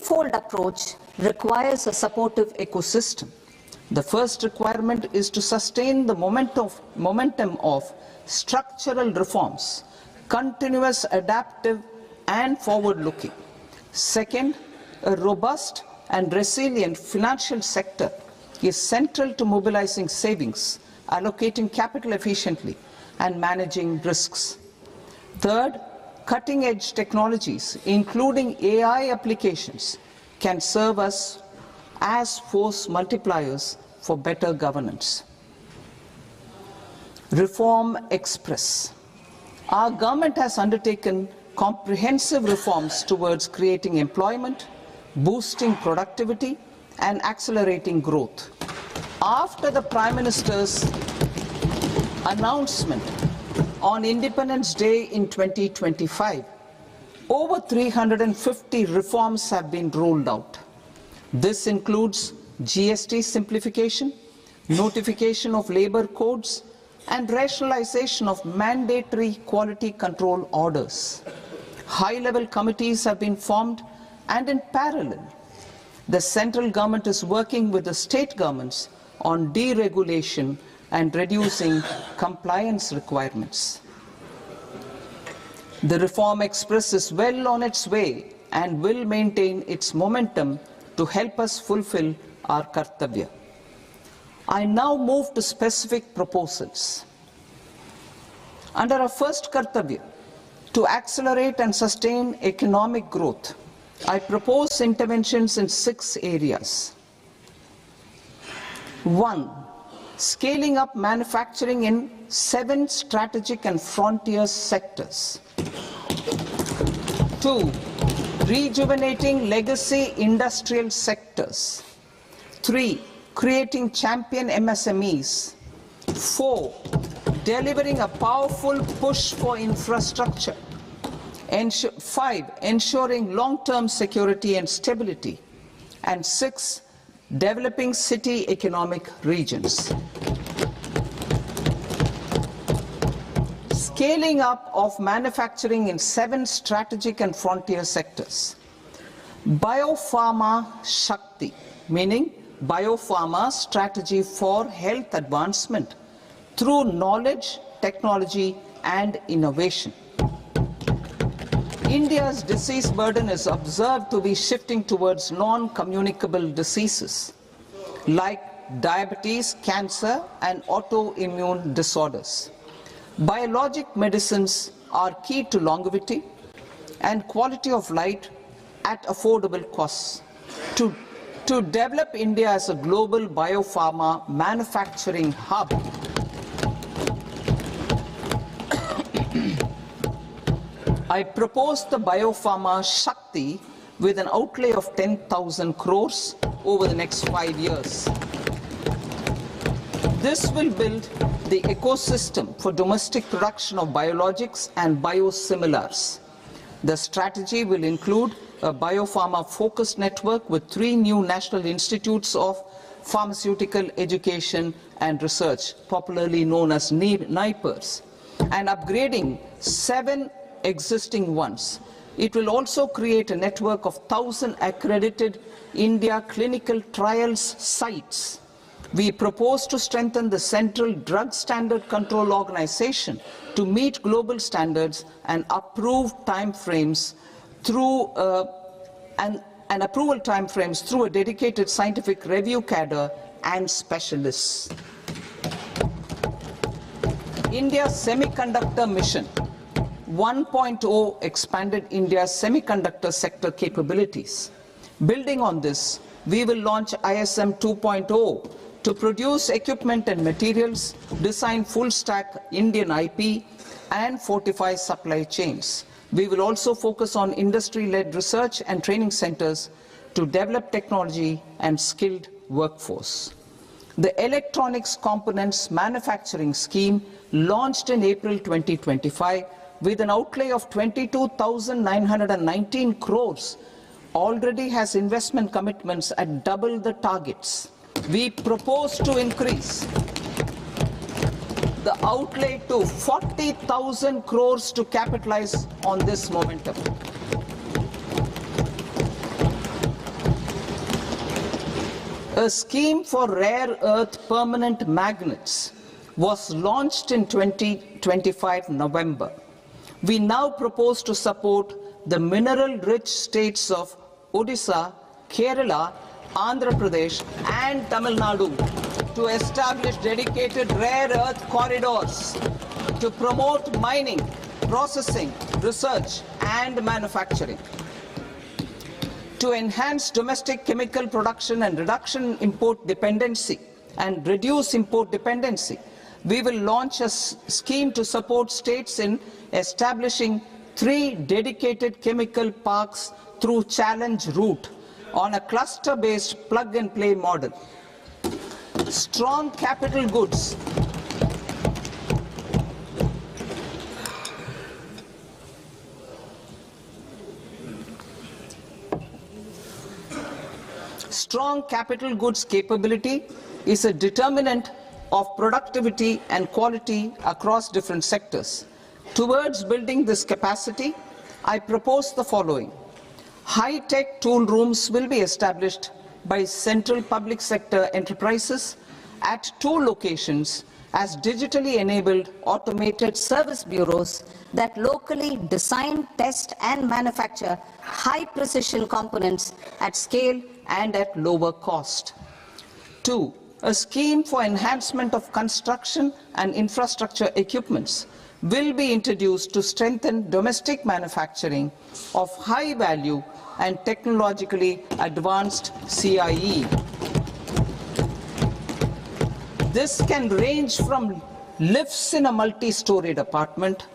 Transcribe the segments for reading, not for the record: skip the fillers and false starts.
threefold approach requires a supportive ecosystem. The first requirement is to sustain the momentum of structural reforms, continuous, adaptive, and forward-looking. Second, a robust and resilient financial sector is central to mobilizing savings, allocating capital efficiently, and managing risks. Third, cutting-edge technologies, including AI applications, can serve us as force multipliers for better governance. Reform Express. Our government has undertaken comprehensive reforms towards creating employment, boosting productivity, and accelerating growth. After the Prime Minister's announcement on Independence Day in 2025, over 350 reforms have been rolled out. This includes GST simplification, notification of labor codes, and rationalization of mandatory quality control orders. High-level committees have been formed, and in parallel, the central government is working with the state governments on deregulation and reducing compliance requirements. The Reform Express is well on its way and will maintain its momentum to help us fulfill our kartabya. I now move to specific proposals. Under our first kartabya, to accelerate and sustain economic growth, I propose interventions in 6 areas. 1. Scaling up manufacturing in 7 strategic and frontier sectors. 2. Rejuvenating legacy industrial sectors. 3. Creating champion MSMEs. 4. Delivering a powerful push for infrastructure. 5. Ensuring long-term security and stability. And 6. Developing city economic regions. Scaling up of manufacturing in 7 strategic and frontier sectors. Biopharma Shakti, meaning biopharma strategy for health advancement through knowledge, technology, and innovation. India's disease burden is observed to be shifting towards non-communicable diseases like diabetes, cancer, and autoimmune disorders. Biologic medicines are key to longevity and quality of life at affordable costs. To develop India as a global biopharma manufacturing hub, I propose the Biopharma Shakti with an outlay of 10,000 crores over the next 5 years. This will build the ecosystem for domestic production of biologics and biosimilars. The strategy will include a biopharma-focused network with 3 new national institutes of pharmaceutical education and research, popularly known as NIPERs, and upgrading 7 existing ones. It will also create a network of 1,000 accredited India clinical trials sites. We propose to strengthen the Central Drug Standard Control Organization to meet global standards and approve timeframes through approval timeframes through a dedicated scientific review cadre and specialists. India's Semiconductor Mission 1.0 expanded India's semiconductor sector capabilities. Building on this, we will launch ISM 2.0 to produce equipment and materials, design full-stack Indian IP, and fortify supply chains. We will also focus on industry-led research and training centers to develop technology and skilled workforce. The Electronics Components Manufacturing Scheme, launched in April 2025, with an outlay of 22,919 crores, already has investment commitments at double the targets. We propose to increase the outlay to 40,000 crores to capitalize on this momentum. A scheme for rare earth permanent magnets was launched in 2025 November. We now propose to support the mineral-rich states of Odisha, Kerala, Andhra Pradesh and Tamil Nadu to establish dedicated rare earth corridors to promote mining, processing, research and manufacturing. To enhance domestic chemical production and reduce import dependency, we will launch a scheme to support states in establishing 3 dedicated chemical parks through challenge route on a cluster-based plug-and-play model. Strong capital goods. Strong capital goods capability is a determinant of productivity and quality across different sectors. Towards building this capacity, I propose the following. High-tech tool rooms will be established by central public sector enterprises at 2 locations as digitally enabled automated service bureaus that locally design, test and manufacture high-precision components at scale and at lower cost. 2. A scheme for enhancement of construction and infrastructure equipments will be introduced to strengthen domestic manufacturing of high value and technologically advanced CIE. This can range from lifts in a multi-storied apartment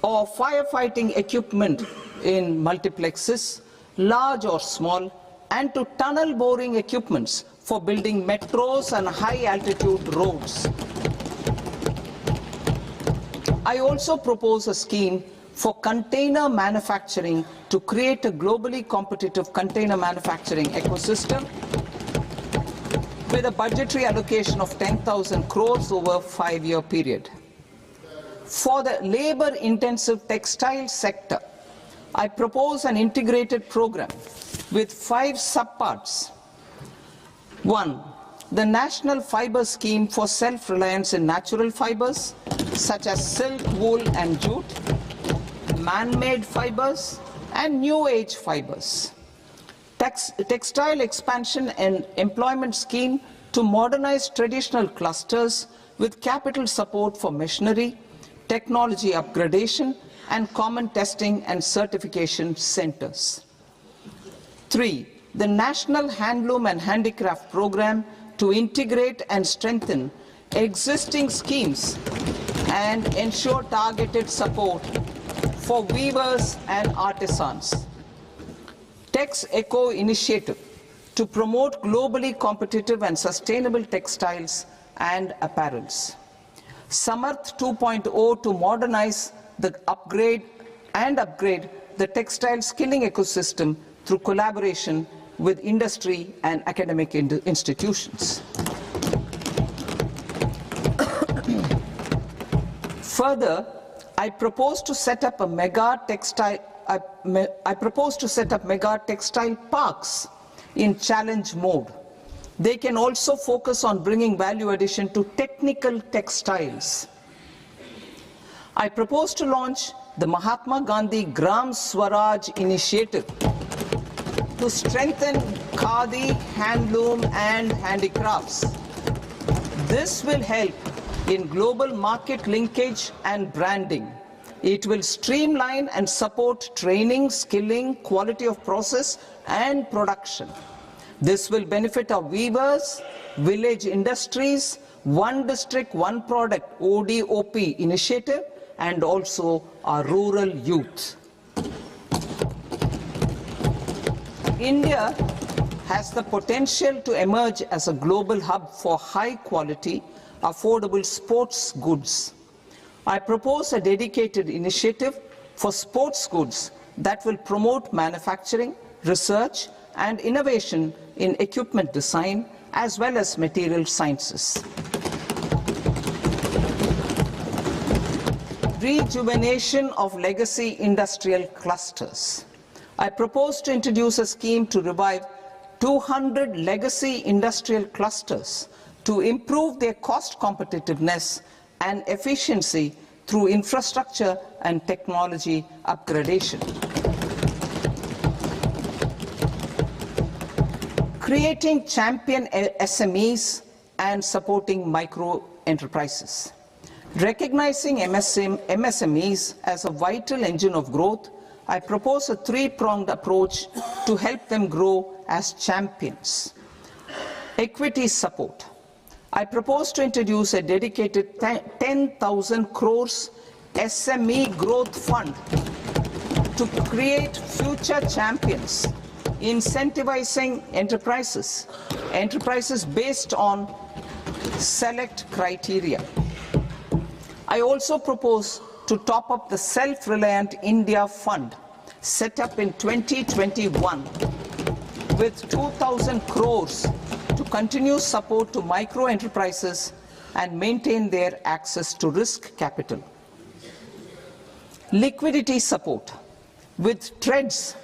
or firefighting equipment in multiplexes, large or small, and to tunnel boring equipments for building metros and high-altitude roads. I also propose a scheme for container manufacturing to create a globally competitive container manufacturing ecosystem with a budgetary allocation of 10,000 crores over a 5-year period. For the labor-intensive textile sector, I propose an integrated program with 5 subparts. 1. The National Fiber Scheme for self-reliance in natural fibers, such as silk, wool and jute, man-made fibers, and new-age fibers. Textile expansion and employment scheme to modernize traditional clusters with capital support for machinery, technology upgradation, and common testing and certification centers. 3. The National Handloom and Handicraft Program to integrate and strengthen existing schemes and ensure targeted support for weavers and artisans. Tex Eco Initiative to promote globally competitive and sustainable textiles and apparels. Samarth 2.0 to modernize the upgrade the textile skilling ecosystem through collaboration with industry and academic institutions. Further, I propose to set up mega textile parks in challenge mode. They can also focus on bringing value addition to technical textiles. I propose to launch the Mahatma Gandhi Gram Swaraj initiative to strengthen khadi, handloom and handicrafts. This will help in global market linkage and branding. It will streamline and support training, skilling, quality of process and production. This will benefit our weavers, village industries, One District, One Product ODOP initiative and also our rural youth. India has the potential to emerge as a global hub for high quality, affordable sports goods. I propose a dedicated initiative for sports goods that will promote manufacturing, research and innovation in equipment design as well as material sciences. Rejuvenation of legacy industrial clusters. I propose to introduce a scheme to revive 200 legacy industrial clusters to improve their cost competitiveness and efficiency through infrastructure and technology upgradation. Creating champion SMEs and supporting micro enterprises. Recognizing MSMEs as a vital engine of growth, I propose a three-pronged approach to help them grow as champions. Equity support. I propose to introduce a dedicated 10,000 crores SME growth fund to create future champions, incentivizing enterprises based on select criteria. I also propose to top up the Self-Reliant India Fund set up in 2021 with 2,000 crores to continue support to micro enterprises and maintain their access to risk capital. Liquidity support. With TREDS,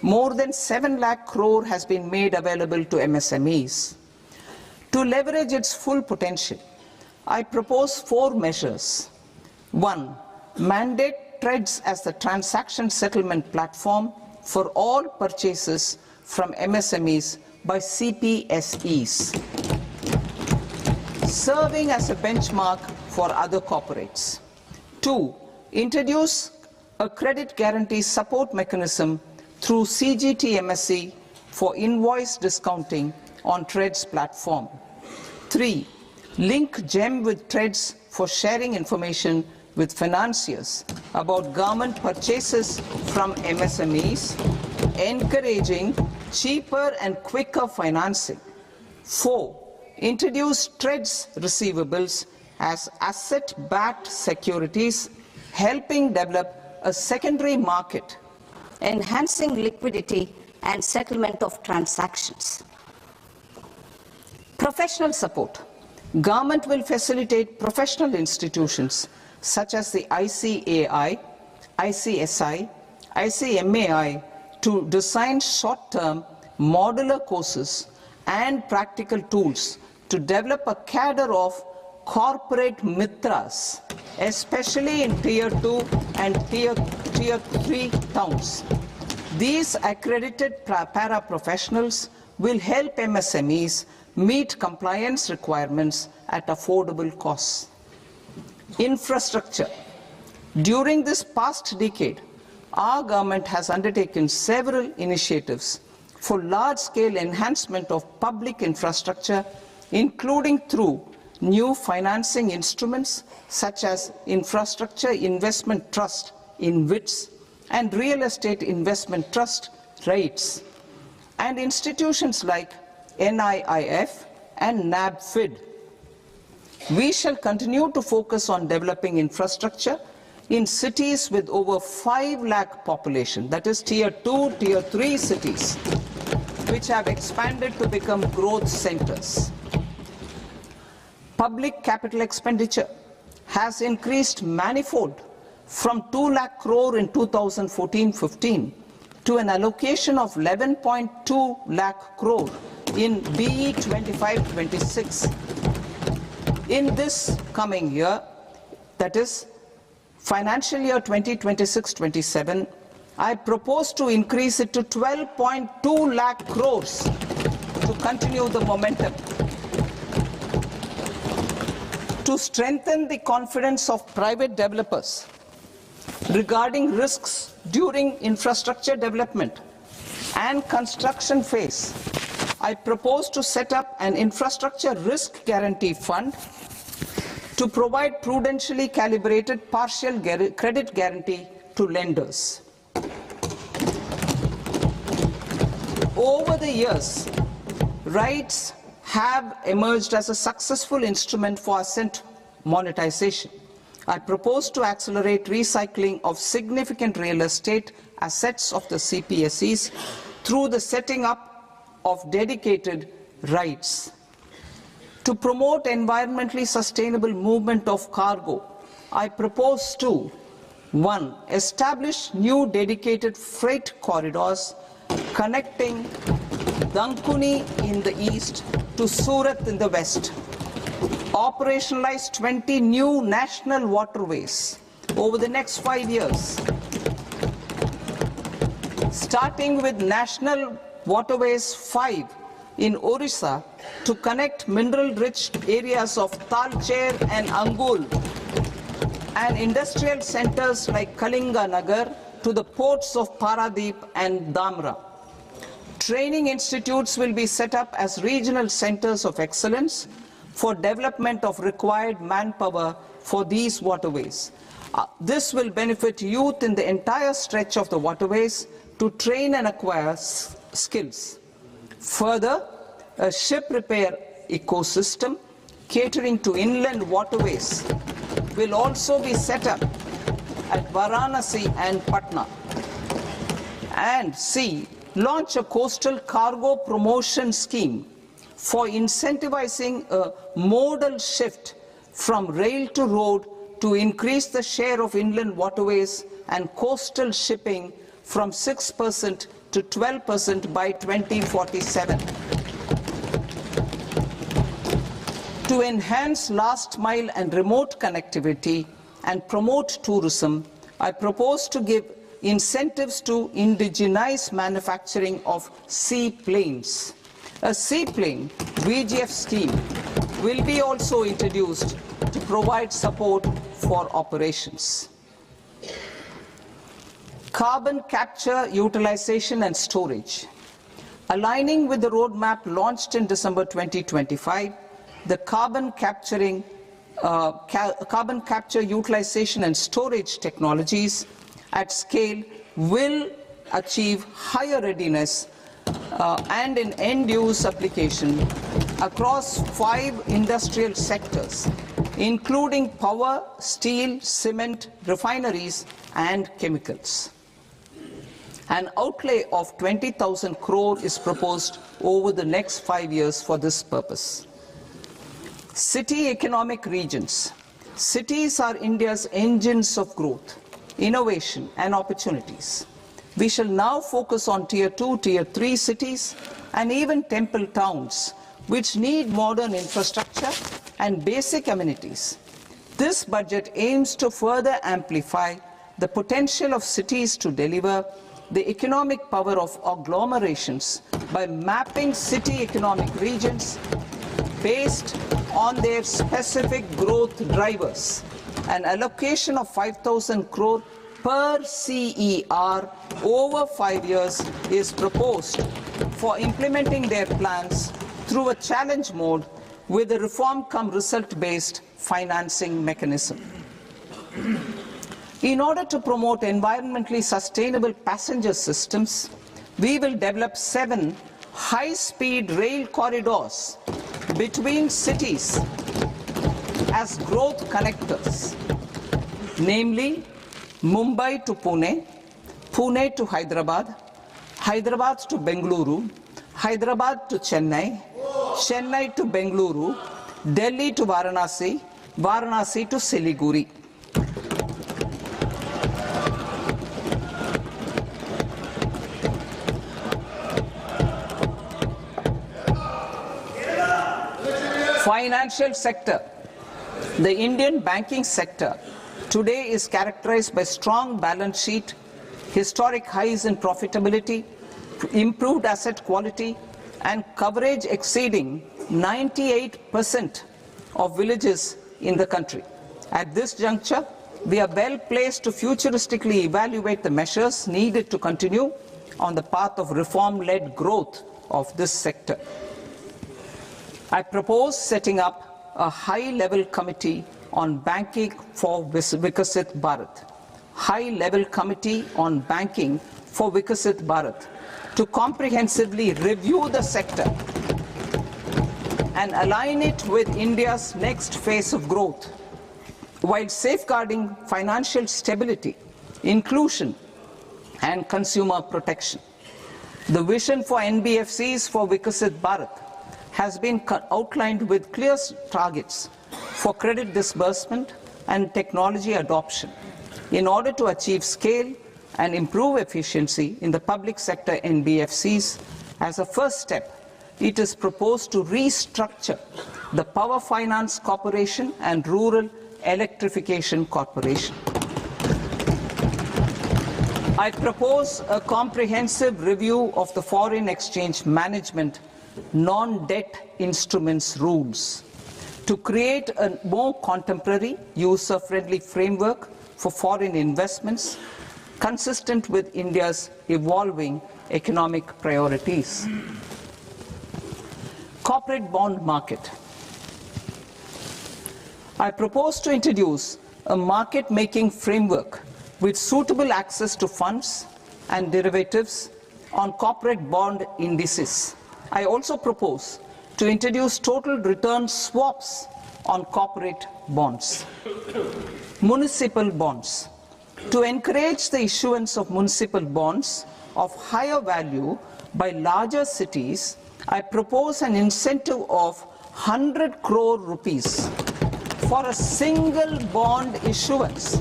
more than 7 lakh crore has been made available to MSMEs. To leverage its full potential, I propose 4 measures. 1. Mandate TREDS as the transaction settlement platform for all purchases from MSMEs by CPSEs, serving as a benchmark for other corporates. 2. Introduce a credit guarantee support mechanism through CGTMSE for invoice discounting on TREDS platform. 3. Link GEM with TREDS for sharing information with financiers about government purchases from MSMEs, encouraging cheaper and quicker financing. 4. Introduce TREDS receivables as asset-backed securities, helping develop a secondary market, enhancing liquidity and settlement of transactions. Professional support. Government will facilitate professional institutions such as the ICAI, ICSI, ICMAI to design short-term modular courses and practical tools to develop a cadre of corporate mitras, especially in Tier 2 and Tier 3 towns. These accredited para-professionals will help MSMEs meet compliance requirements at affordable costs. Infrastructure. During this past decade, our government has undertaken several initiatives for large-scale enhancement of public infrastructure, including through new financing instruments such as Infrastructure Investment Trust (InvITs) and Real Estate Investment Trust (REITs), and institutions like NIIF and NABFID. We shall continue to focus on developing infrastructure in cities with over 5 lakh population, that is Tier 2, Tier 3 cities, which have expanded to become growth centers. Public capital expenditure has increased manifold from 2 lakh crore in 2014-15 to an allocation of 11.2 lakh crore in BE 25-26. In this coming year, that is financial year 2026-27, I propose to increase it to 12.2 lakh crores to continue the momentum. To strengthen the confidence of private developers regarding risks during infrastructure development and construction phase, I propose to set up an infrastructure risk guarantee fund to provide prudentially calibrated partial credit guarantee to lenders. Over the years, REITs have emerged as a successful instrument for asset monetization. I propose to accelerate recycling of significant real estate assets of the CPSEs through the setting up of dedicated REITs. To promote environmentally sustainable movement of cargo, I propose to 1. Establish new dedicated freight corridors connecting Dankuni in the east to Surat in the west. Operationalize 20 new national waterways over the next 5 years. Starting with National Waterways 5 in Orissa to connect mineral-rich areas of Talcher and Angul and industrial centers like Kalinga Nagar to the ports of Paradeep and Dhamra. Training institutes will be set up as regional centers of excellence for development of required manpower for these waterways. This will benefit youth in the entire stretch of the waterways to train and acquire skills. Further, a ship repair ecosystem catering to inland waterways will also be set up at Varanasi and Patna. And C, launch a coastal cargo promotion scheme for incentivizing a modal shift from rail to road to increase the share of inland waterways and coastal shipping from 6% to 12% by 2047. To enhance last mile and remote connectivity and promote tourism, I propose to give incentives to indigenize manufacturing of seaplanes. A seaplane VGF scheme will be also introduced to provide support for operations. Carbon capture, utilization and storage. Aligning with the roadmap launched in December 2025, the carbon capture, utilization and storage technologies at scale will achieve higher readiness and an end-use application across 5 industrial sectors, including power, steel, cement, refineries, and chemicals. An outlay of 20,000 crore is proposed over the next 5 years for this purpose. City economic regions. Cities are India's engines of growth, innovation, and opportunities. We shall now focus on Tier 2, Tier 3 cities, and even temple towns, which need modern infrastructure and basic amenities. This budget aims to further amplify the potential of cities to deliver the economic power of agglomerations by mapping city economic regions based on their specific growth drivers. An allocation of 5,000 crore per CER over 5 years is proposed for implementing their plans through a challenge mode with a reform-cum-result-based financing mechanism. In order to promote environmentally sustainable passenger systems, we will develop 7 high-speed rail corridors between cities as growth connectors, namely Mumbai to Pune, Pune to Hyderabad, Hyderabad to Bengaluru, Hyderabad to Chennai, Chennai to Bengaluru, Delhi to Varanasi, Varanasi to Siliguri. Financial sector. The Indian banking sector today is characterized by strong balance sheet, historic highs in profitability, improved asset quality, and coverage exceeding 98% of villages in the country. At this juncture, we are well placed to futuristically evaluate the measures needed to continue on the path of reform-led growth of this sector. I propose setting up a high-level committee on banking for Vikasit Bharat. High-level committee on banking for Vikasit Bharat to comprehensively review the sector and align it with India's next phase of growth, while safeguarding financial stability, inclusion, and consumer protection. The vision for NBFCs for Vikasit Bharat has been outlined with clear targets for credit disbursement and technology adoption in order to achieve scale and improve efficiency in the public sector NBFCs. As a first step, it is proposed to restructure the Power Finance Corporation and Rural Electrification Corporation. I propose a comprehensive review of the foreign exchange management non-debt instruments rules to create a more contemporary, user-friendly framework for foreign investments consistent with India's evolving economic priorities. Corporate bond market. I propose to introduce a market-making framework with suitable access to funds and derivatives on corporate bond indices. I also propose to introduce total return swaps on corporate bonds. Municipal bonds. To encourage the issuance of municipal bonds of higher value by larger cities, I propose an incentive of 100 crore rupees for a single bond issuance.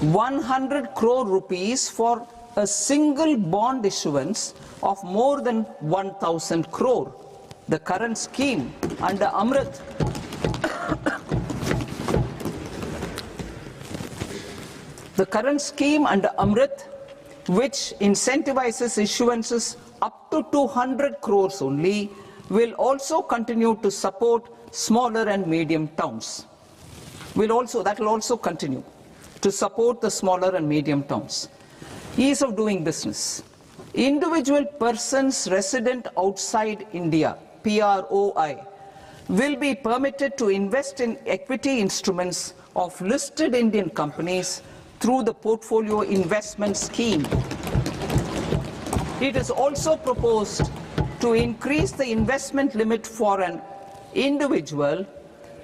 100 crore rupees for a single bond issuance of more than 1,000 crore. The current scheme under Amrit which incentivizes issuances up to 200 crores only, will also continue to support smaller and medium towns. That will also continue to support the smaller and medium towns. Ease of doing business. Individual persons resident outside India, PROI, will be permitted to invest in equity instruments of listed Indian companies through the Portfolio Investment Scheme. It is also proposed to increase the investment limit for an individual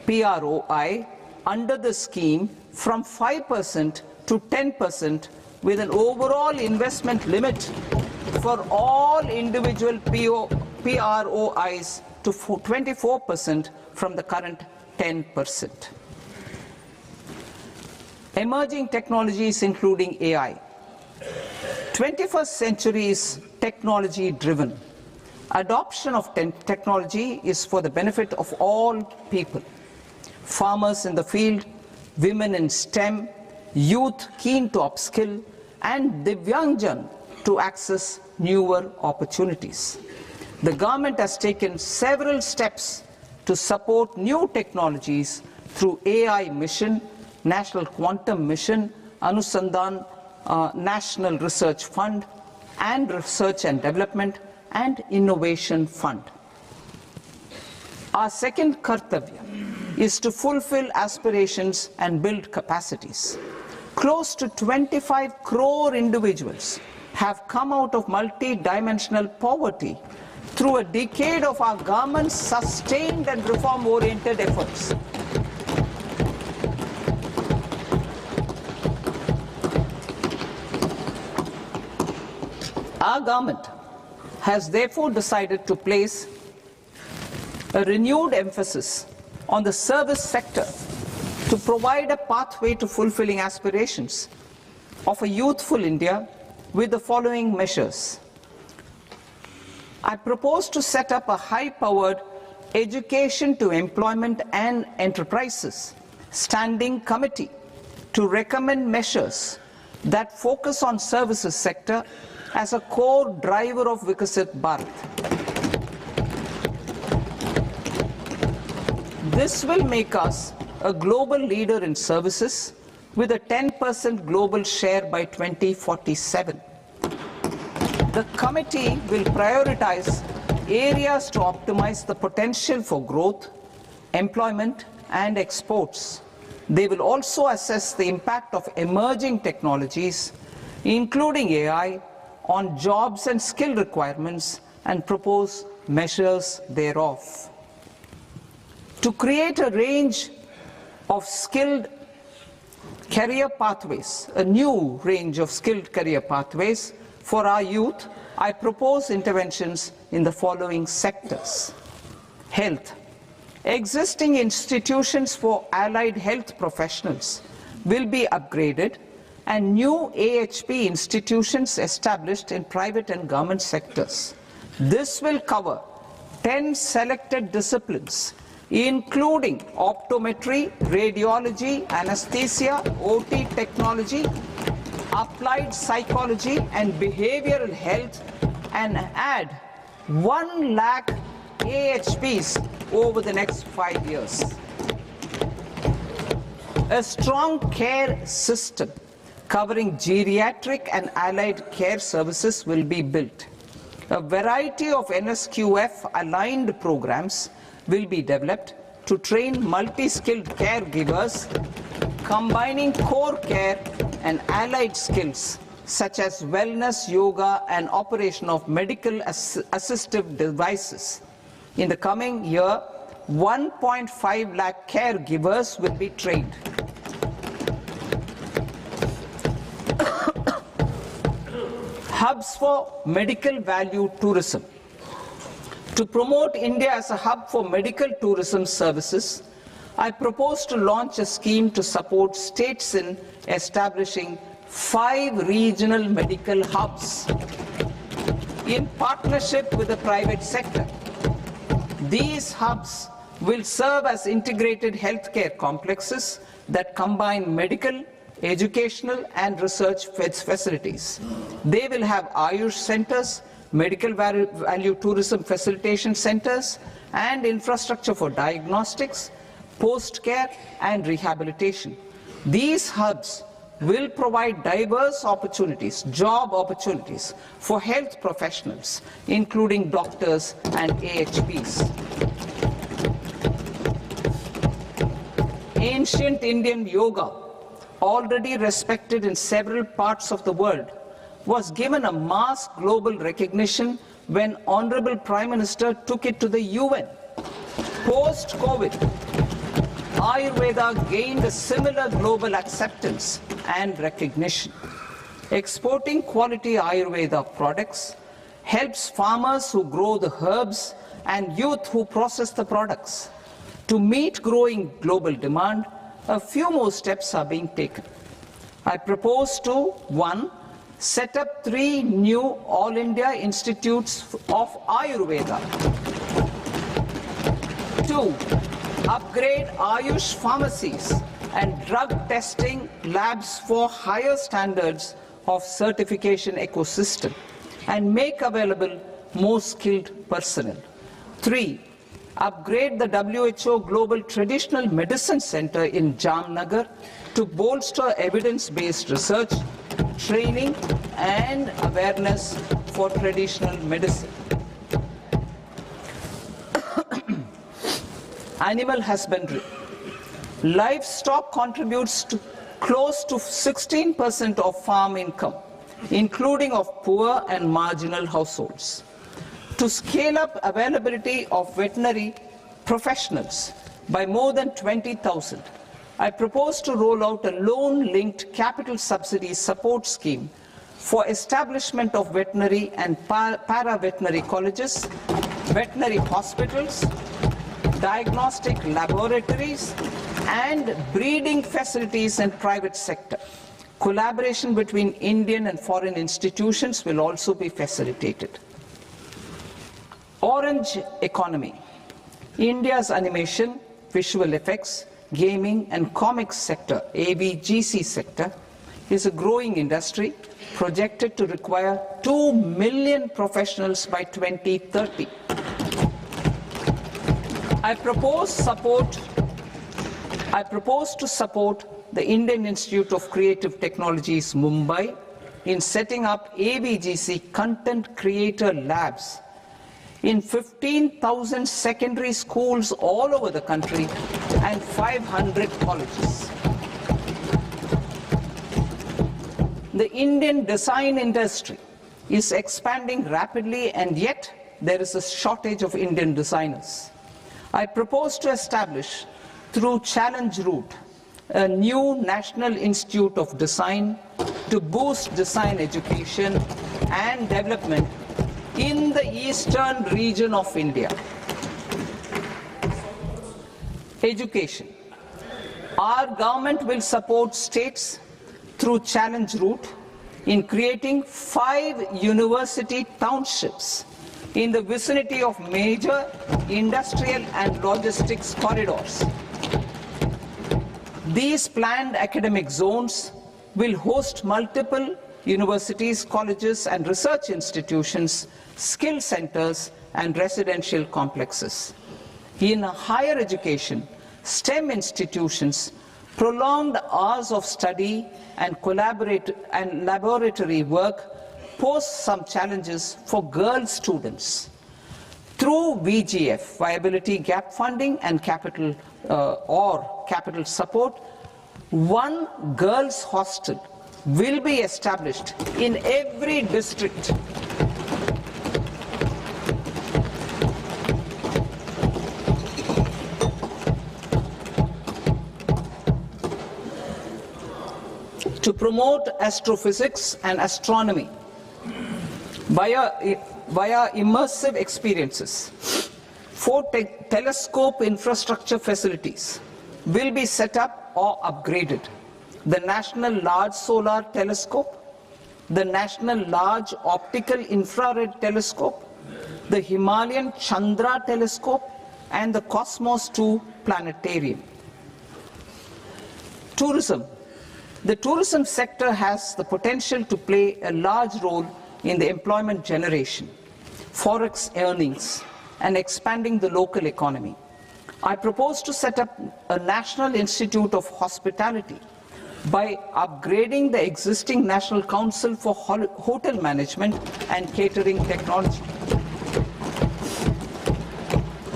PROI under the scheme from 5% to 10%, with an overall investment limit for all individual PROIs to 24% from the current 10%. Emerging technologies including AI. 21st century is technology-driven. Adoption of technology is for the benefit of all people. Farmers in the field, women in STEM, youth keen to upskill, and Divyangjan to access newer opportunities. The government has taken several steps to support new technologies through AI Mission, National Quantum Mission, Anusandhan National Research Fund, and Research and Development and Innovation Fund. Our second kartavya is to fulfill aspirations and build capacities. Close to 25 crore individuals have come out of multi-dimensional poverty through a decade of our government's sustained and reform-oriented efforts. Our government has therefore decided to place a renewed emphasis on the service sector to provide a pathway to fulfilling aspirations of a youthful India with the following measures. I propose to set up a high-powered Education to Employment and Enterprises Standing Committee to recommend measures that focus on services sector as a core driver of Vikasit Bharat. This will make us a global leader in services with a 10% global share by 2047. The committee will prioritize areas to optimize the potential for growth, employment, and exports. They will also assess the impact of emerging technologies, including AI, on jobs and skill requirements and propose measures thereof. To create a range of skilled career pathways, a new range of skilled career pathways for our youth, I propose interventions in the following sectors. Health. Existing institutions for allied health professionals will be upgraded and new AHP institutions established in private and government sectors. This will cover 10 selected disciplines, including optometry, radiology, anesthesia, OT technology, applied psychology and behavioral health, and add 1 lakh AHPs over the next 5 years. A strong care system covering geriatric and allied care services will be built. A variety of NSQF-aligned programs will be developed to train multi-skilled caregivers, combining core care and allied skills such as wellness, yoga, and operation of medical assistive devices. In the coming year, 1.5 lakh caregivers will be trained. Hubs for medical value tourism. To promote India as a hub for medical tourism services, I propose to launch a scheme to support states in establishing 5 regional medical hubs in partnership with the private sector. These hubs will serve as integrated healthcare complexes that combine medical, educational and research facilities. They will have Ayush centers, medical value tourism facilitation centers, and infrastructure for diagnostics, post-care and rehabilitation. These hubs will provide diverse opportunities, job opportunities for health professionals, including doctors and AHPs. Ancient Indian yoga, already respected in several parts of the world, was given a mass global recognition when Honorable Prime Minister took it to the UN. Post-COVID, Ayurveda gained a similar global acceptance and recognition. Exporting quality Ayurveda products helps farmers who grow the herbs and youth who process the products. To meet growing global demand, a few more steps are being taken. I propose to 1. Set up 3 new All India Institutes of Ayurveda. 2. Upgrade Ayush pharmacies and drug testing labs for higher standards of certification ecosystem and make available more skilled personnel. 3. Upgrade the WHO Global Traditional Medicine Center in Jamnagar to bolster evidence-based research, training and awareness for traditional medicine. Animal husbandry. Livestock contributes to close to 16% of farm income, including of poor and marginal households. To scale up availability of veterinary professionals by more than 20,000, I propose to roll out a loan-linked capital subsidy support scheme for establishment of veterinary and para-veterinary colleges, veterinary hospitals, diagnostic laboratories, and breeding facilities in private sector. Collaboration between Indian and foreign institutions will also be facilitated. Orange economy. India's animation, visual effects, gaming and comics sector, AVGC sector, is a growing industry projected to require 2 million professionals by 2030. I propose to support the Indian Institute of Creative Technologies, Mumbai, in setting up AVGC content creator labs in 15,000 secondary schools all over the country and 500 colleges. The Indian design industry is expanding rapidly, and yet there is a shortage of Indian designers. I propose to establish, through Challenge Route, a new National Institute of Design to boost design education and development in the eastern region of India. Education. Our government will support states through challenge route in creating 5 university townships in the vicinity of major industrial and logistics corridors. These planned academic zones will host multiple universities, colleges, and research institutions, skill centers, and residential complexes. In higher education, STEM institutions, prolonged hours of study and laboratory work pose some challenges for girl students. Through VGF, Viability Gap Funding and capital support, one girls' hostel will be established in every district. To promote astrophysics and astronomy via immersive experiences. 4 telescope infrastructure facilities will be set up or upgraded. The National Large Solar Telescope, the National Large Optical Infrared Telescope, the Himalayan Chandra Telescope, and the Cosmos 2 Planetarium. Tourism. The tourism sector has the potential to play a large role in the employment generation, forex earnings, and expanding the local economy. I propose to set up a National Institute of Hospitality by upgrading the existing National Council for Hotel Management and Catering Technology.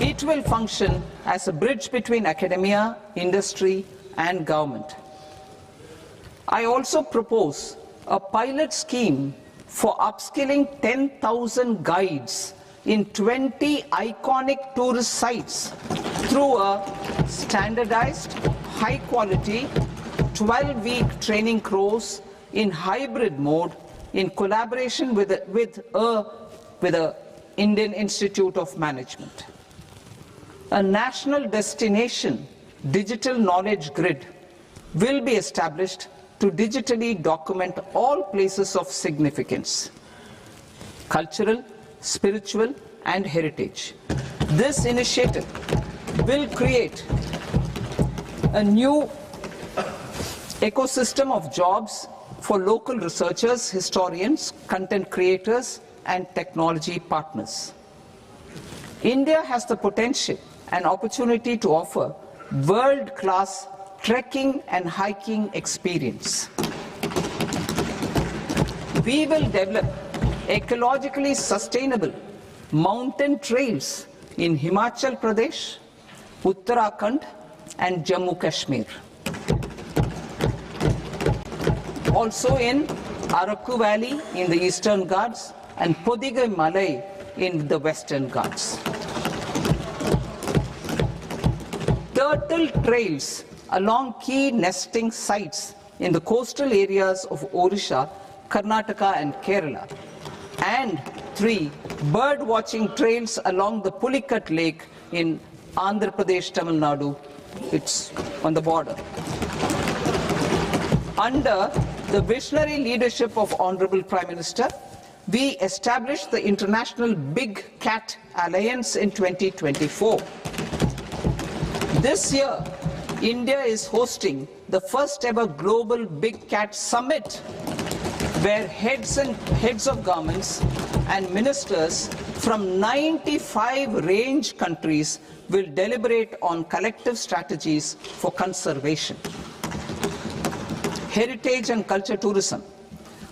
It will function as a bridge between academia, industry, and government. I also propose a pilot scheme for upskilling 10,000 guides in 20 iconic tourist sites through a standardized, high-quality, 12-week training course in hybrid mode in collaboration with the Indian Institute of Management. A national destination digital knowledge grid will be established to digitally document all places of significance, cultural, spiritual, and heritage. This initiative will create a new ecosystem of jobs for local researchers, historians, content creators, and technology partners. India has the potential and opportunity to offer world-class trekking and hiking experience. We will develop ecologically sustainable mountain trails in Himachal Pradesh, Uttarakhand, and Jammu Kashmir. Also in Araku Valley in the Eastern Ghats and Podigai Malai in the Western Ghats. Turtle trails along key nesting sites in the coastal areas of Odisha, Karnataka, and Kerala. And 3 bird watching trails along the Pulikat Lake in Andhra Pradesh, Tamil Nadu. It's on the border. Under the visionary leadership of Honorable Prime Minister, we established the International Big Cat Alliance in 2024. This year, India is hosting the first ever Global Big Cat Summit, where heads of governments and ministers from 95 range countries will deliberate on collective strategies for conservation. Heritage and culture tourism.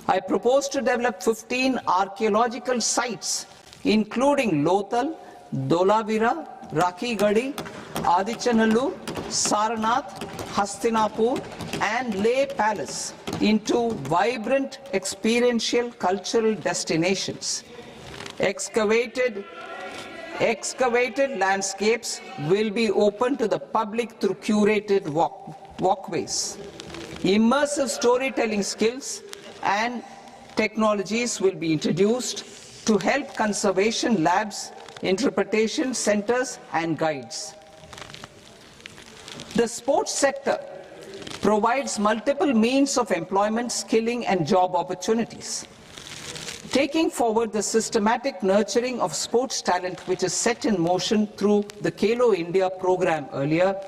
I propose to develop 15 archaeological sites, including Lothal, Dolavira, Rakhi Gadi, Adichanallur, Saranath, Hastinapur, and Leh Palace into vibrant experiential cultural destinations. Excavated landscapes will be open to the public through curated walkways. Immersive storytelling skills and technologies will be introduced to help conservation labs, interpretation centers, and guides. The sports sector provides multiple means of employment, skilling, and job opportunities. Taking forward the systematic nurturing of sports talent which is set in motion through the Khelo India program earlier,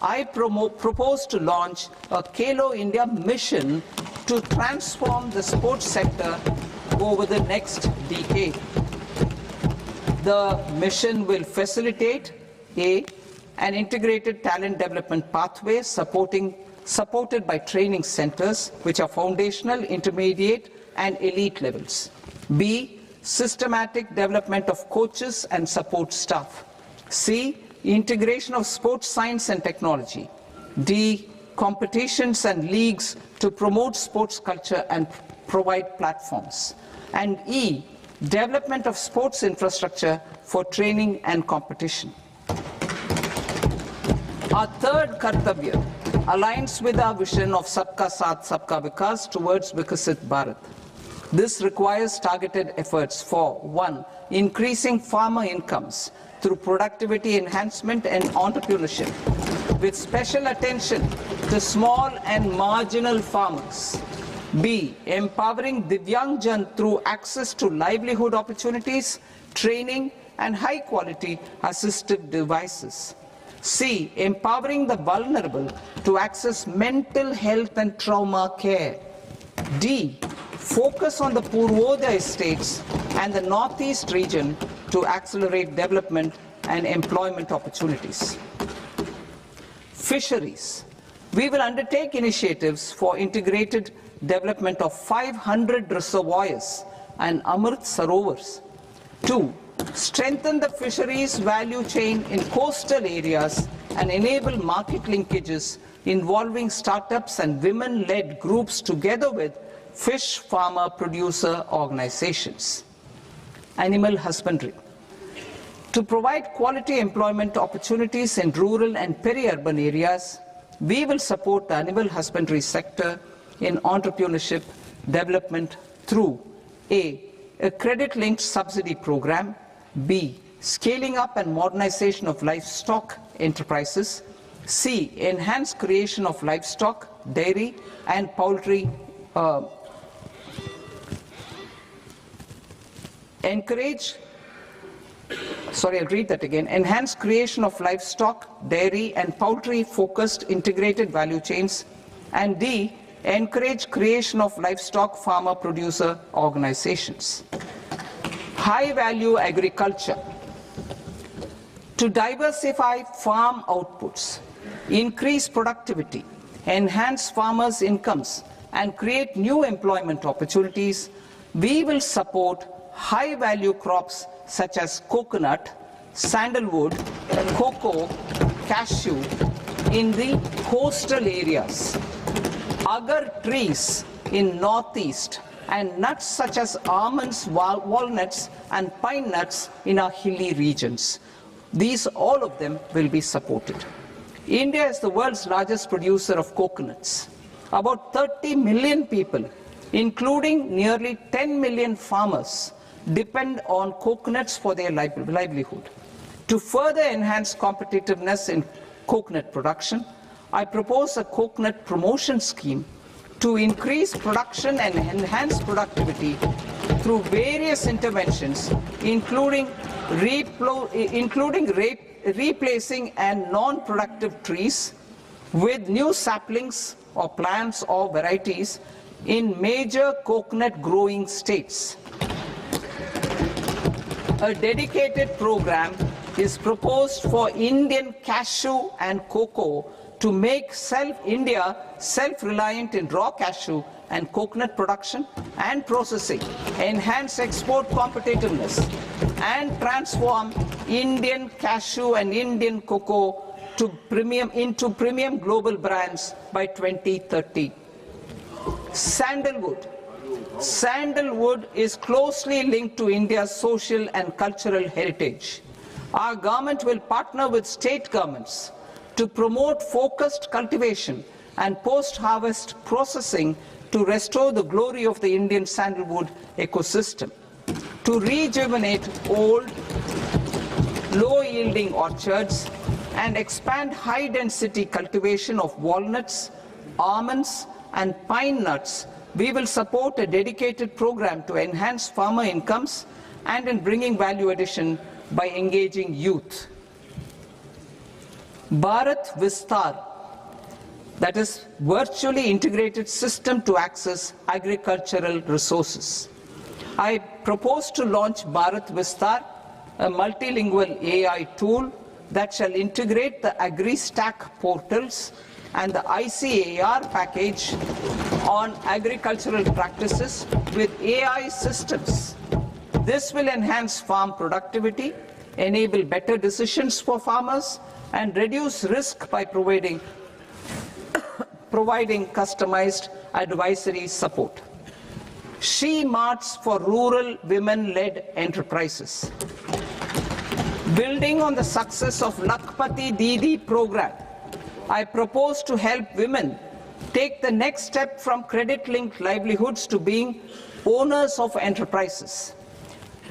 I propose to launch a Khelo India mission to transform the sports sector over the next decade. The mission will facilitate an integrated talent development pathway supported by training centers which are foundational, intermediate, and elite levels. B, systematic development of coaches and support staff. C, integration of sports science and technology. D, competitions and leagues to promote sports culture and provide platforms. And E, development of sports infrastructure for training and competition. Our third Kartavya aligns with our vision of Sabka Saath, Sabka Vikas towards Vikasit Bharat. This requires targeted efforts for 1. Increasing farmer incomes through productivity enhancement and entrepreneurship, with special attention to small and marginal farmers. B. Empowering Divyangjan through access to livelihood opportunities, training, and high-quality assistive devices. C. Empowering the vulnerable to access mental health and trauma care. D. Focus on the Purvodaya states and the Northeast region to accelerate development and employment opportunities. Fisheries. We will undertake initiatives for integrated development of 500 reservoirs and Amrit Sarovars. 2. Strengthen the fisheries value chain in coastal areas and enable market linkages involving startups and women-led groups together with fish farmer producer organizations. Animal husbandry. To provide quality employment opportunities in rural and peri-urban areas, we will support the animal husbandry sector in entrepreneurship development through A. A credit-linked subsidy program, B. Scaling up and modernization of livestock enterprises, C. Enhanced creation of livestock, dairy, and poultry enhanced creation of livestock, dairy, and poultry-focused integrated value chains, and D, encourage creation of livestock farmer-producer organizations. High-value agriculture. To diversify farm outputs, increase productivity, enhance farmers' incomes, and create new employment opportunities, we will support high-value crops such as coconut, sandalwood, cocoa, cashew in the coastal areas, agar trees in northeast, and nuts such as almonds, walnuts, and pine nuts in our hilly regions. These, all of them, will be supported. India is the world's largest producer of coconuts. About 30 million people, including nearly 10 million farmers, depend on coconuts for their livelihood. To further enhance competitiveness in coconut production, I propose a coconut promotion scheme to increase production and enhance productivity through various interventions, including replacing and non-productive trees with new saplings or plants or varieties in major coconut growing states. A dedicated program is proposed for Indian cashew and cocoa to make India self-reliant in raw cashew and coconut production and processing, enhance export competitiveness, and transform Indian cashew and Indian cocoa into premium global brands by 2030. Sandalwood. Sandalwood is closely linked to India's social and cultural heritage. Our government will partner with state governments to promote focused cultivation and post-harvest processing to restore the glory of the Indian sandalwood ecosystem, to rejuvenate old, low-yielding orchards, and expand high-density cultivation of walnuts, almonds, and pine nuts, we will support a dedicated program to enhance farmer incomes and in bringing value addition by engaging youth. Bharat Vistar, that is virtually integrated system to access agricultural resources. I propose to launch Bharat Vistar, a multilingual AI tool that shall integrate the AgriStack portals and the ICAR package on agricultural practices with AI systems. This will enhance farm productivity, enable better decisions for farmers, and reduce risk by providing customized advisory support. She Marts for rural women-led enterprises. Building on the success of Lakpati Didi program, I propose to help women take the next step from credit-linked livelihoods to being owners of enterprises.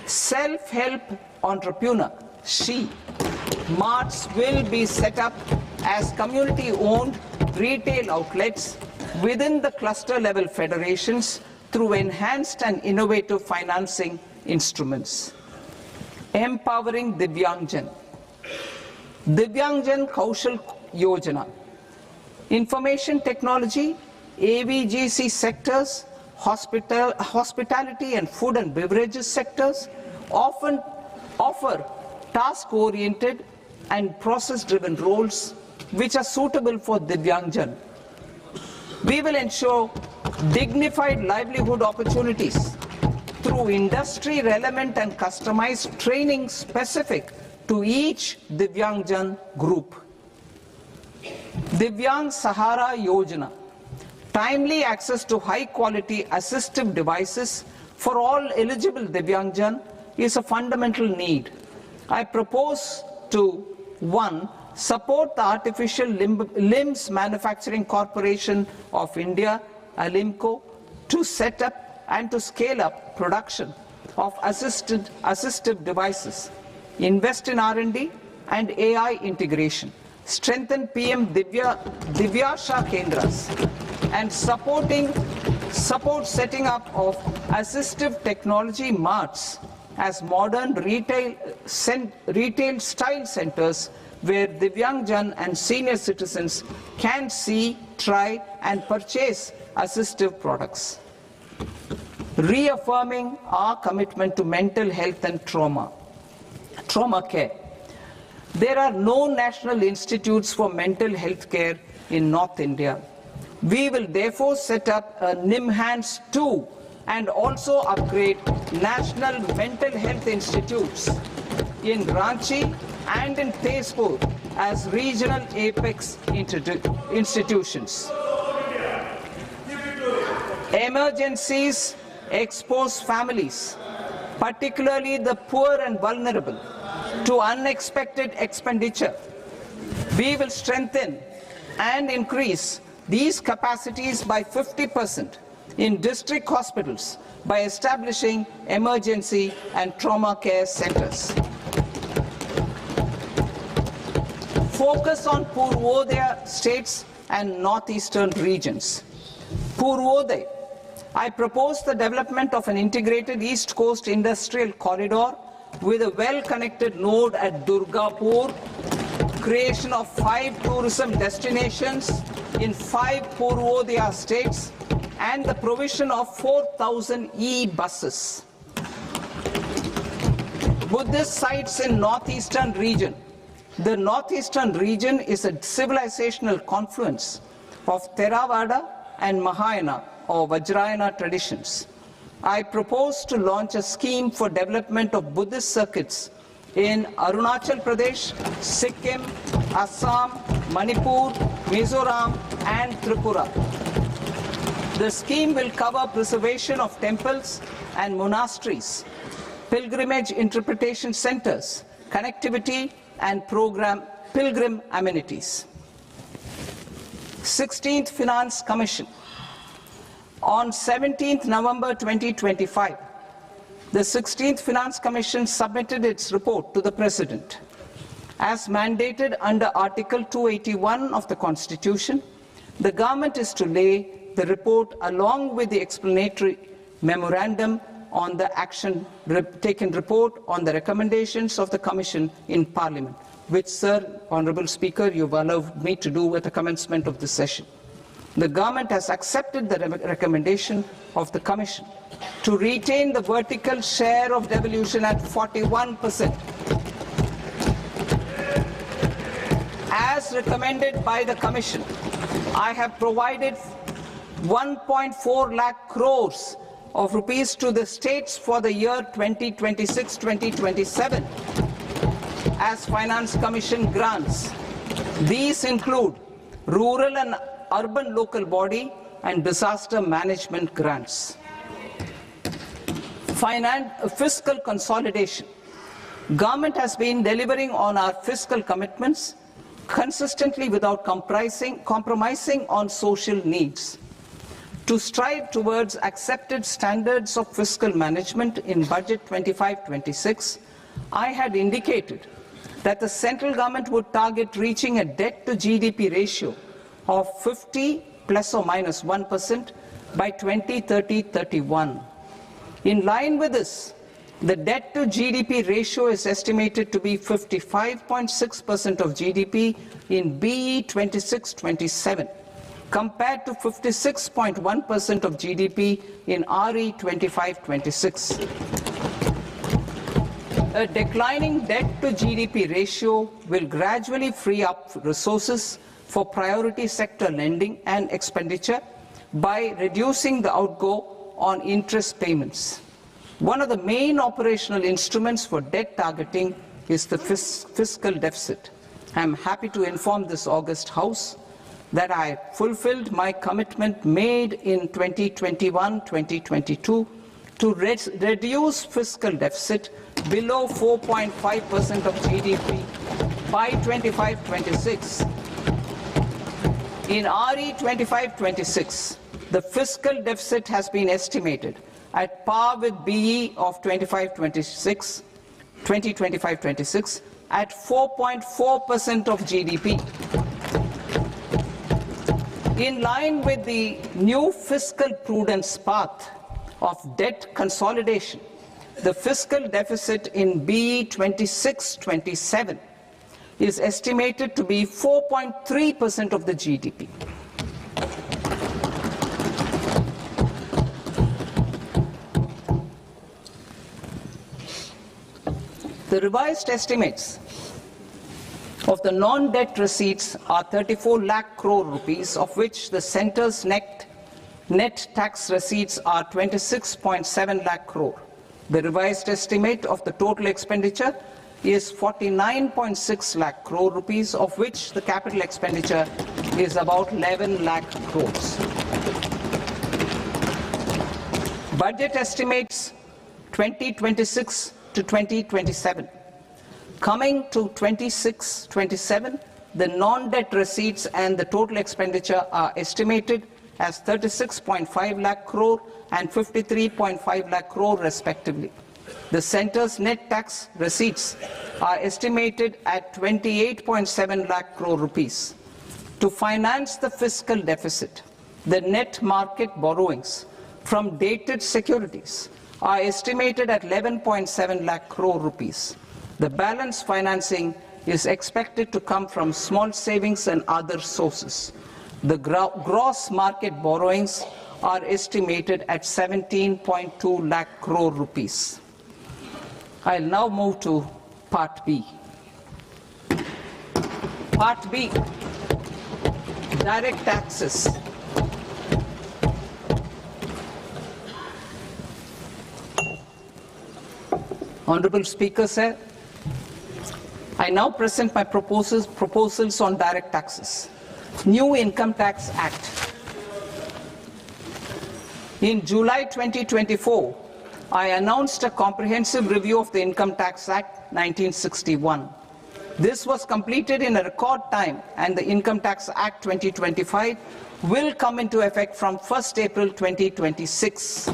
Self-help entrepreneur, She Marts will be set up as community-owned retail outlets within the cluster-level federations through enhanced and innovative financing instruments. Empowering Divyangjan. Divyangjan Kaushal Yojana. Information technology, AVGC sectors, hospitality and food and beverages sectors often offer task-oriented and process-driven roles which are suitable for Divyangjan. We will ensure dignified livelihood opportunities through industry-relevant and customized training specific to each Divyangjan group. Divyang Sahara Yojana. Timely access to high-quality assistive devices for all eligible Divyangjan is a fundamental need. I propose to 1. Support the Artificial Limbs Manufacturing Corporation of India, ALIMCO, to set up and to scale up production of assistive devices, invest in R&D and AI integration, strengthen PM Divyasha Kendras, and support setting up of assistive technology marts as modern retail style centers where Divyangjan and senior citizens can see, try and purchase assistive products. Reaffirming our commitment to mental health and trauma care. There are no national institutes for mental health care in North India. We will therefore set up a NIMHANS 2 and also upgrade national mental health institutes in Ranchi and in Tezpur as regional apex institutions. Emergencies expose families, particularly the poor and vulnerable, to unexpected expenditure. We will strengthen and increase these capacities by 50% in district hospitals by establishing emergency and trauma care centers. Focus on Purvodaya states and northeastern regions. Purvodaya. I propose the development of an integrated East Coast industrial corridor with a well-connected node at Durgapur, creation of 5 tourism destinations in 5 Purvodaya states, and the provision of 4,000 e-buses. Buddhist sites in northeastern region. The northeastern region is a civilizational confluence of Theravada and Mahayana or Vajrayana traditions. I propose to launch a scheme for development of Buddhist circuits in Arunachal Pradesh, Sikkim, Assam, Manipur, Mizoram, and Tripura. The scheme will cover preservation of temples and monasteries, pilgrimage interpretation centers, connectivity, and pilgrim amenities. 16th Finance Commission. On 17th November 2025, the 16th Finance Commission submitted its report to the President. As mandated under Article 281 of the Constitution, The government is to lay the report along with the explanatory memorandum on the action taken report on the recommendations of the Commission in Parliament, which, Sir, Honourable Speaker, you've allowed me to do at the commencement of this session. The government has accepted the recommendation of the Commission to retain the vertical share of devolution at 41%. As recommended by the Commission, I have provided 1.4 lakh crores of rupees to the states for the year 2026-2027 as Finance Commission grants. These include rural and urban local body and disaster management grants. Fiscal consolidation. Government has been delivering on our fiscal commitments consistently without compromising on social needs. To strive towards accepted standards of fiscal management in Budget 25-26, I had indicated that the central government would target reaching a debt to GDP ratio of 50 plus or minus 1% by 2030-31. In line with this, the debt to GDP ratio is estimated to be 55.6% of GDP in BE 26-27, compared to 56.1% of GDP in RE 25-26. A declining debt to GDP ratio will gradually free up resources for priority sector lending and expenditure by reducing the outgo on interest payments. One of the main operational instruments for debt targeting is the fiscal deficit. I am happy to inform this august House that I fulfilled my commitment made in 2021-2022 to reduce fiscal deficit below 4.5% of GDP by 25-26. In RE 25-26, the fiscal deficit has been estimated at par with BE of 2025-26 at 4.4% of GDP. In line with the new fiscal prudence path of debt consolidation, the fiscal deficit in BE 26-27 is estimated to be 4.3% of the GDP. The revised estimates of the non-debt receipts are 34 lakh crore rupees, of which the centre's net tax receipts are 26.7 lakh crore. The revised estimate of the total expenditure is 49.6 lakh crore rupees, of which the capital expenditure is about 11 lakh crores. Budget estimates 2026 to 2027. Coming to 26-27, the non-debt receipts and the total expenditure are estimated as 36.5 lakh crore and 53.5 lakh crore respectively. The centre's net tax receipts are estimated at 28.7 lakh crore rupees. To finance the fiscal deficit, the net market borrowings from dated securities are estimated at 11.7 lakh crore rupees. The balance financing is expected to come from small savings and other sources. The gross market borrowings are estimated at 17.2 lakh crore rupees. I'll now move to Part B. Part B, direct taxes. Honourable Speaker, sir, I now present my proposals on direct taxes. New Income Tax Act. In July 2024, I announced a comprehensive review of the Income Tax Act 1961. This was completed in a record time, and the Income Tax Act 2025 will come into effect from 1st April 2026.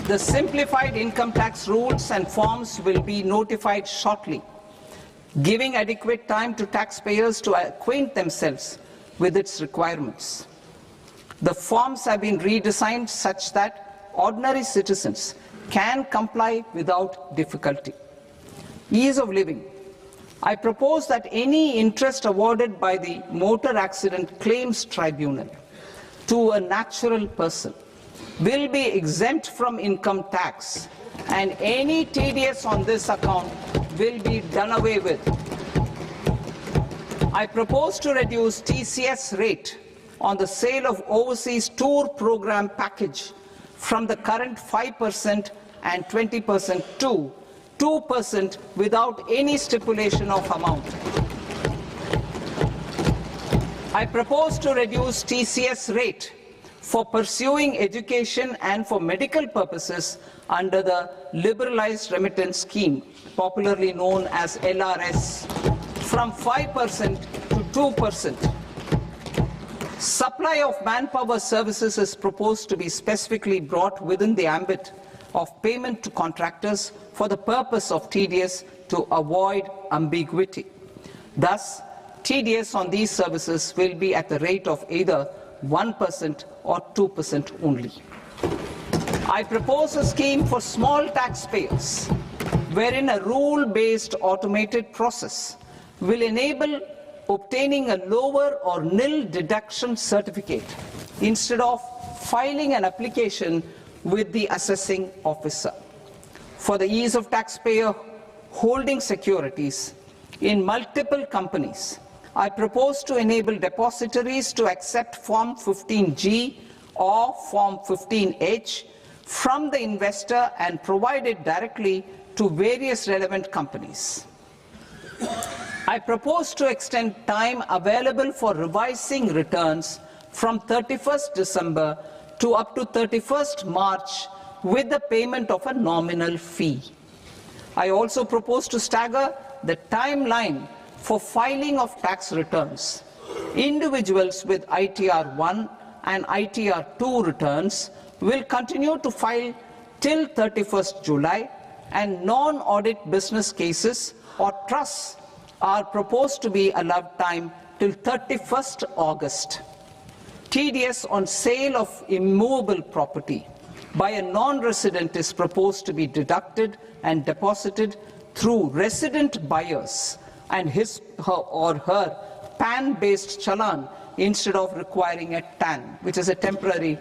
The simplified income tax rules and forms will be notified shortly, giving adequate time to taxpayers to acquaint themselves with its requirements. The forms have been redesigned such that ordinary citizens can comply without difficulty. Ease of living. I propose that any interest awarded by the Motor Accident Claims Tribunal to a natural person will be exempt from income tax, and any TDS on this account will be done away with. I propose to reduce TCS rate on the sale of overseas tour program package from the current 5% and 20% to 2% without any stipulation of amount. I propose to reduce TCS rate for pursuing education and for medical purposes under the Liberalized Remittance Scheme, popularly known as LRS, from 5% to 2%. Supply of manpower services is proposed to be specifically brought within the ambit of payment to contractors for the purpose of TDS to avoid ambiguity. Thus, TDS on these services will be at the rate of either 1% or 2% only. I propose a scheme for small taxpayers, wherein a rule-based automated process will enable obtaining a lower or nil deduction certificate instead of filing an application with the assessing officer. For the ease of taxpayer holding securities in multiple companies, I propose to enable depositories to accept Form 15G or Form 15H from the investor and provide it directly to various relevant companies. I propose to extend time available for revising returns from 31st December to up to 31st March with the payment of a nominal fee. I also propose to stagger the timeline for filing of tax returns. Individuals with ITR 1 and ITR 2 returns will continue to file till 31st July, and non-audit business cases or trusts are proposed to be allowed time till 31st August. TDS on sale of immovable property by a non-resident is proposed to be deducted and deposited through resident buyers and his or her PAN-based challan instead of requiring a TAN, which is a temporary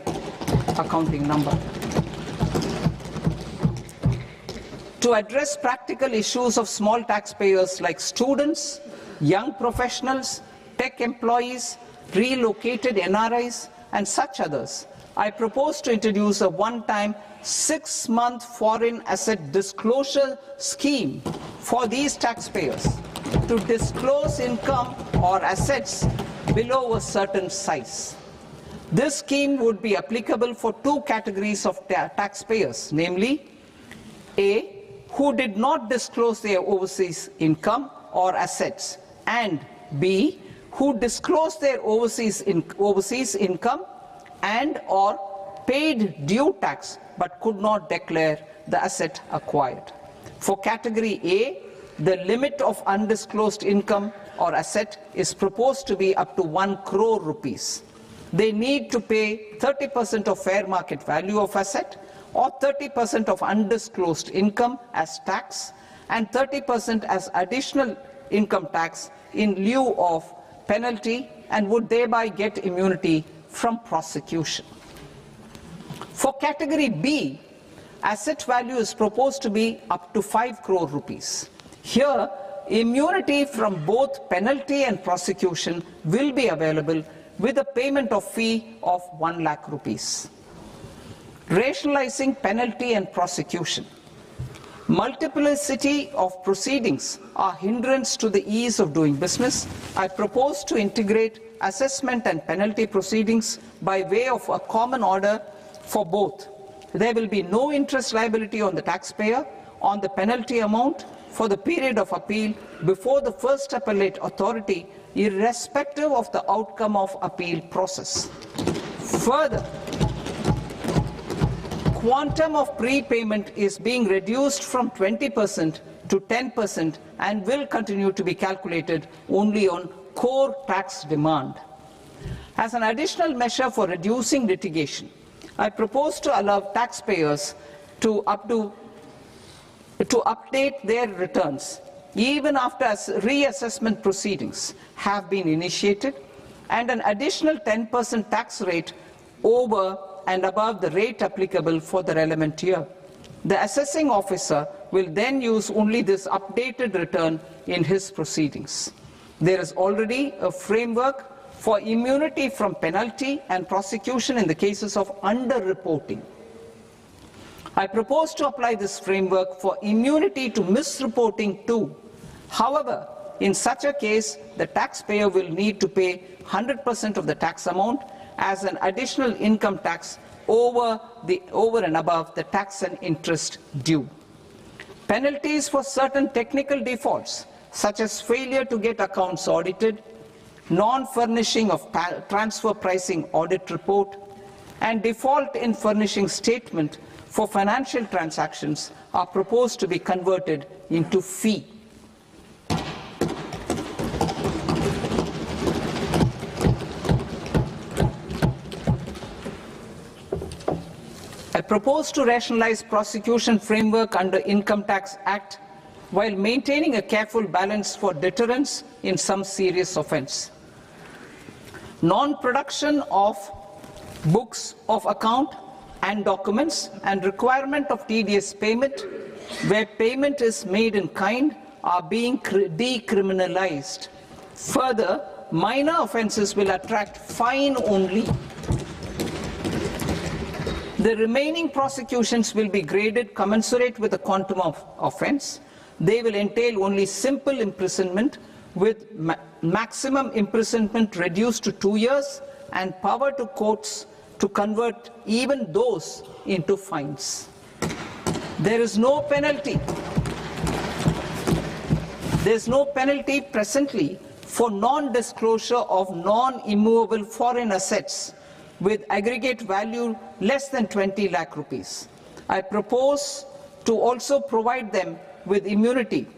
accounting number. To address practical issues of small taxpayers like students, young professionals, tech employees, relocated NRIs, and such others, I propose to introduce a one-time 6-month foreign asset disclosure scheme for these taxpayers to disclose income or assets below a certain size. This scheme would be applicable for two categories of taxpayers, namely A, who did not disclose their overseas income or assets, and B, who disclosed their overseas income and or paid due tax but could not declare the asset acquired. For category A, the limit of undisclosed income or asset is proposed to be up to 1 crore rupees. They need to pay 30% of fair market value of asset or 30% of undisclosed income as tax and 30% as additional income tax in lieu of penalty, and would thereby get immunity from prosecution. For category B, asset value is proposed to be up to 5 crore rupees. Here, immunity from both penalty and prosecution will be available with a payment of fee of 1 lakh rupees. Rationalizing penalty and prosecution. Multiplicity of proceedings are hindrance to the ease of doing business. I propose to integrate assessment and penalty proceedings by way of a common order for both. There will be no interest liability on the taxpayer on the penalty amount for the period of appeal before the first appellate authority, irrespective of the outcome of appeal process. Further, quantum of prepayment is being reduced from 20% to 10% and will continue to be calculated only on core tax demand. As an additional measure for reducing litigation, I propose to allow taxpayers to update their returns even after reassessment proceedings have been initiated, and an additional 10% tax rate over and above the rate applicable for the relevant year. The assessing officer will then use only this updated return in his proceedings. There is already a framework for immunity from penalty and prosecution in the cases of underreporting. I propose to apply this framework for immunity to misreporting too. However, in such a case, the taxpayer will need to pay 100% of the tax amount as an additional income tax over and above the tax and interest due. Penalties for certain technical defaults, such as failure to get accounts audited, non-furnishing of transfer pricing audit report, and default in furnishing statement for financial transactions, are proposed to be converted into fee. I propose to rationalize prosecution framework under Income Tax Act while maintaining a careful balance for deterrence in some serious offence. Non-production of books of account and documents and requirement of TDS payment where payment is made in kind are being decriminalized. Further, minor offences will attract fine only. The remaining prosecutions will be graded commensurate with the quantum of offence. They will entail only simple imprisonment with maximum imprisonment reduced to 2 years and power to courts to convert even those into fines. There is no penalty. There is no penalty presently for non-disclosure of non-immovable foreign assets with aggregate value less than 20 lakh rupees. I propose to also provide them with immunity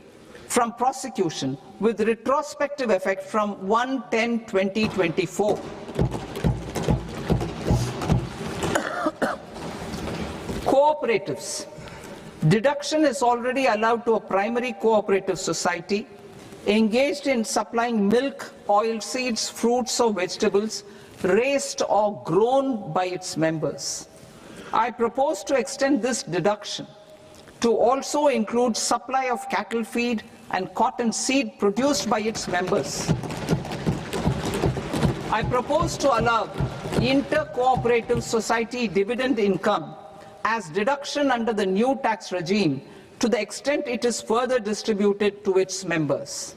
from prosecution with retrospective effect from 1/10/2024. Cooperatives. Deduction is already allowed to a primary cooperative society engaged in supplying milk, oilseeds, fruits or vegetables raised or grown by its members. I propose to extend this deduction to also include supply of cattle feed and cotton seed produced by its members. I propose to allow inter-cooperative society dividend income as deduction under the new tax regime to the extent it is further distributed to its members.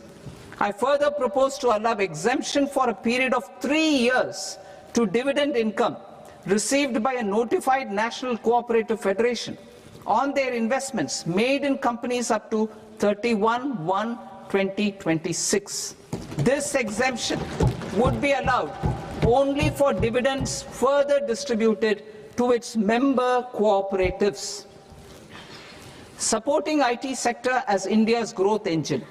I further propose to allow exemption for a period of 3 years to dividend income received by a notified national cooperative federation on their investments made in companies up to 31/1/2026. This exemption would be allowed only for dividends further distributed to its member cooperatives. Supporting IT sector as India's growth engine.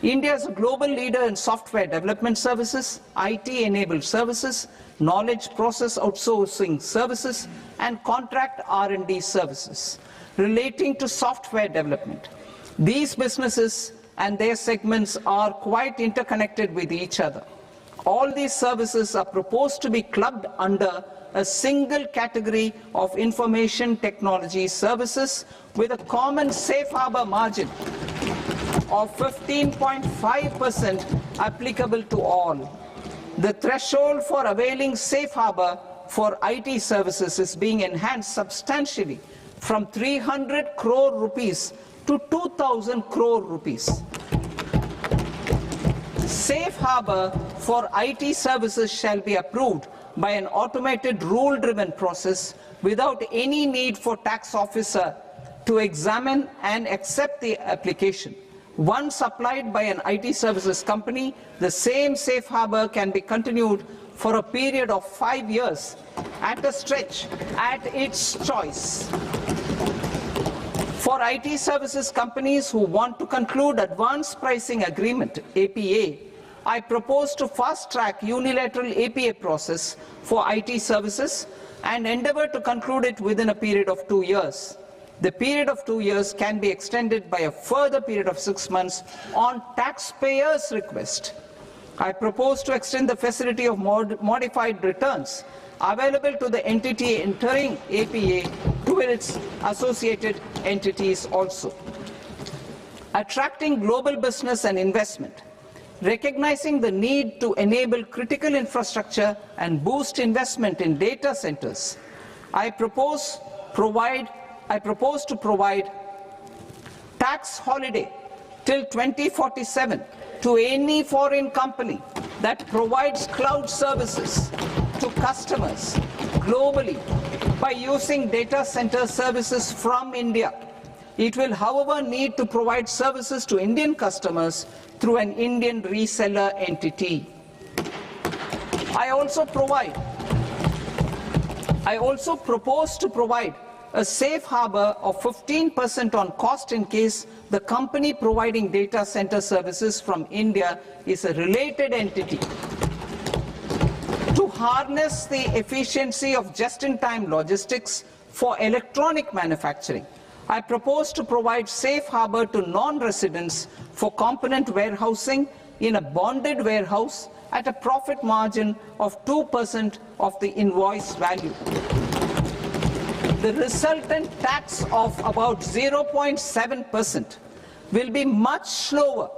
India is a global leader in software development services, IT-enabled services, knowledge process outsourcing services, and contract R&D services relating to software development. These businesses and their segments are quite interconnected with each other. All these services are proposed to be clubbed under a single category of information technology services with a common safe harbor margin of 15.5% applicable to all. The threshold for availing safe harbor for IT services is being enhanced substantially from 300 crore rupees to 2,000 crore rupees. Safe harbor for IT services shall be approved by an automated rule-driven process without any need for tax officer to examine and accept the application. Once applied by an IT services company, the same safe harbor can be continued for a period of 5 years at a stretch at its choice. For IT services companies who want to conclude advanced pricing agreement, APA, I propose to fast-track unilateral APA process for IT services and endeavour to conclude it within a period of 2 years. The period of 2 years can be extended by a further period of 6 months on taxpayers' request. I propose to extend the facility of modified returns available to the entity entering APA to its associated entities also. Attracting global business and investment. Recognizing the need to enable critical infrastructure and boost investment in data centers, I propose to provide tax holiday till 2047 to any foreign company that provides cloud services to customers globally by using data center services from India. It will, however, need to provide services to Indian customers through an Indian reseller entity. I also propose to provide a safe harbor of 15% on cost in case the company providing data center services from India is a related entity. To harness the efficiency of just-in-time logistics for electronic manufacturing, I propose to provide safe harbor to non-residents for component warehousing in a bonded warehouse at a profit margin of 2% of the invoice value. The resultant tax of about 0.7% will be much lower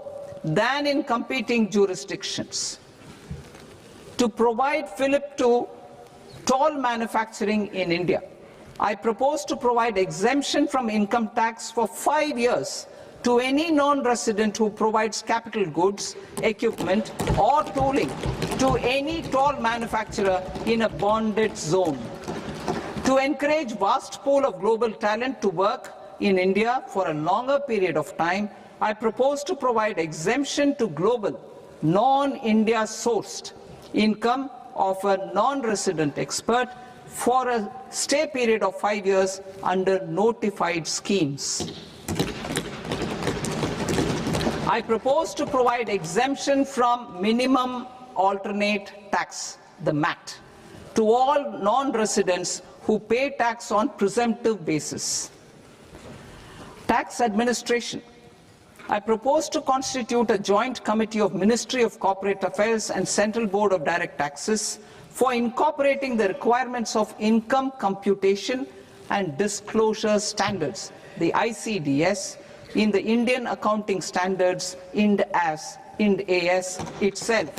than in competing jurisdictions. To provide fillip to toll manufacturing in India, I propose to provide exemption from income tax for 5 years to any non-resident who provides capital goods, equipment, or tooling to any toll manufacturer in a bonded zone. To encourage vast pool of global talent to work in India for a longer period of time, I propose to provide exemption to global, non-India sourced income of a non-resident expert for a stay period of 5 years under notified schemes. I propose to provide exemption from minimum alternate tax, the MAT, to all non-residents who pay tax on presumptive basis. Tax administration. I propose to constitute a joint committee of Ministry of Corporate Affairs and Central Board of Direct Taxes for incorporating the requirements of income computation and disclosure standards, the ICDS, in the Indian Accounting Standards, IND AS itself.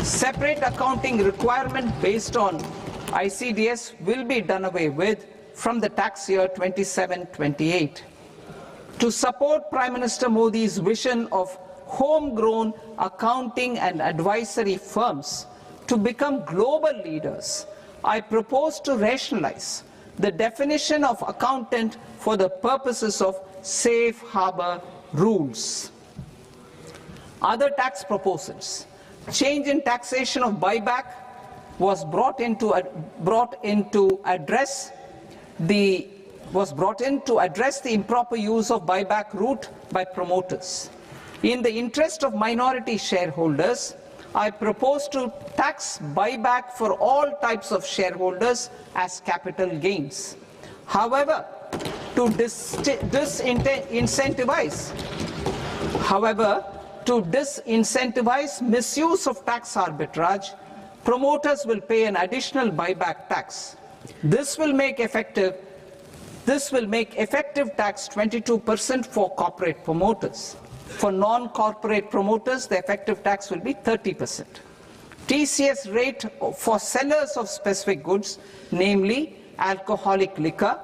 Separate accounting requirement based on ICDS will be done away with from the tax year 27-28. To support Prime Minister Modi's vision of homegrown accounting and advisory firms to become global leaders, I propose to rationalize the definition of accountant for the purposes of safe harbor rules. Other tax proposals. Change in taxation of buyback was brought in to address the improper use of buyback route by promoters. In the interest of minority shareholders, I propose to tax buyback for all types of shareholders as capital gains. However, to disincentivize misuse of tax arbitrage, promoters will pay an additional buyback tax. This will make effective tax 22% for corporate promoters. For non-corporate promoters, the effective tax will be 30%. TCS rate for sellers of specific goods, namely alcoholic liquor,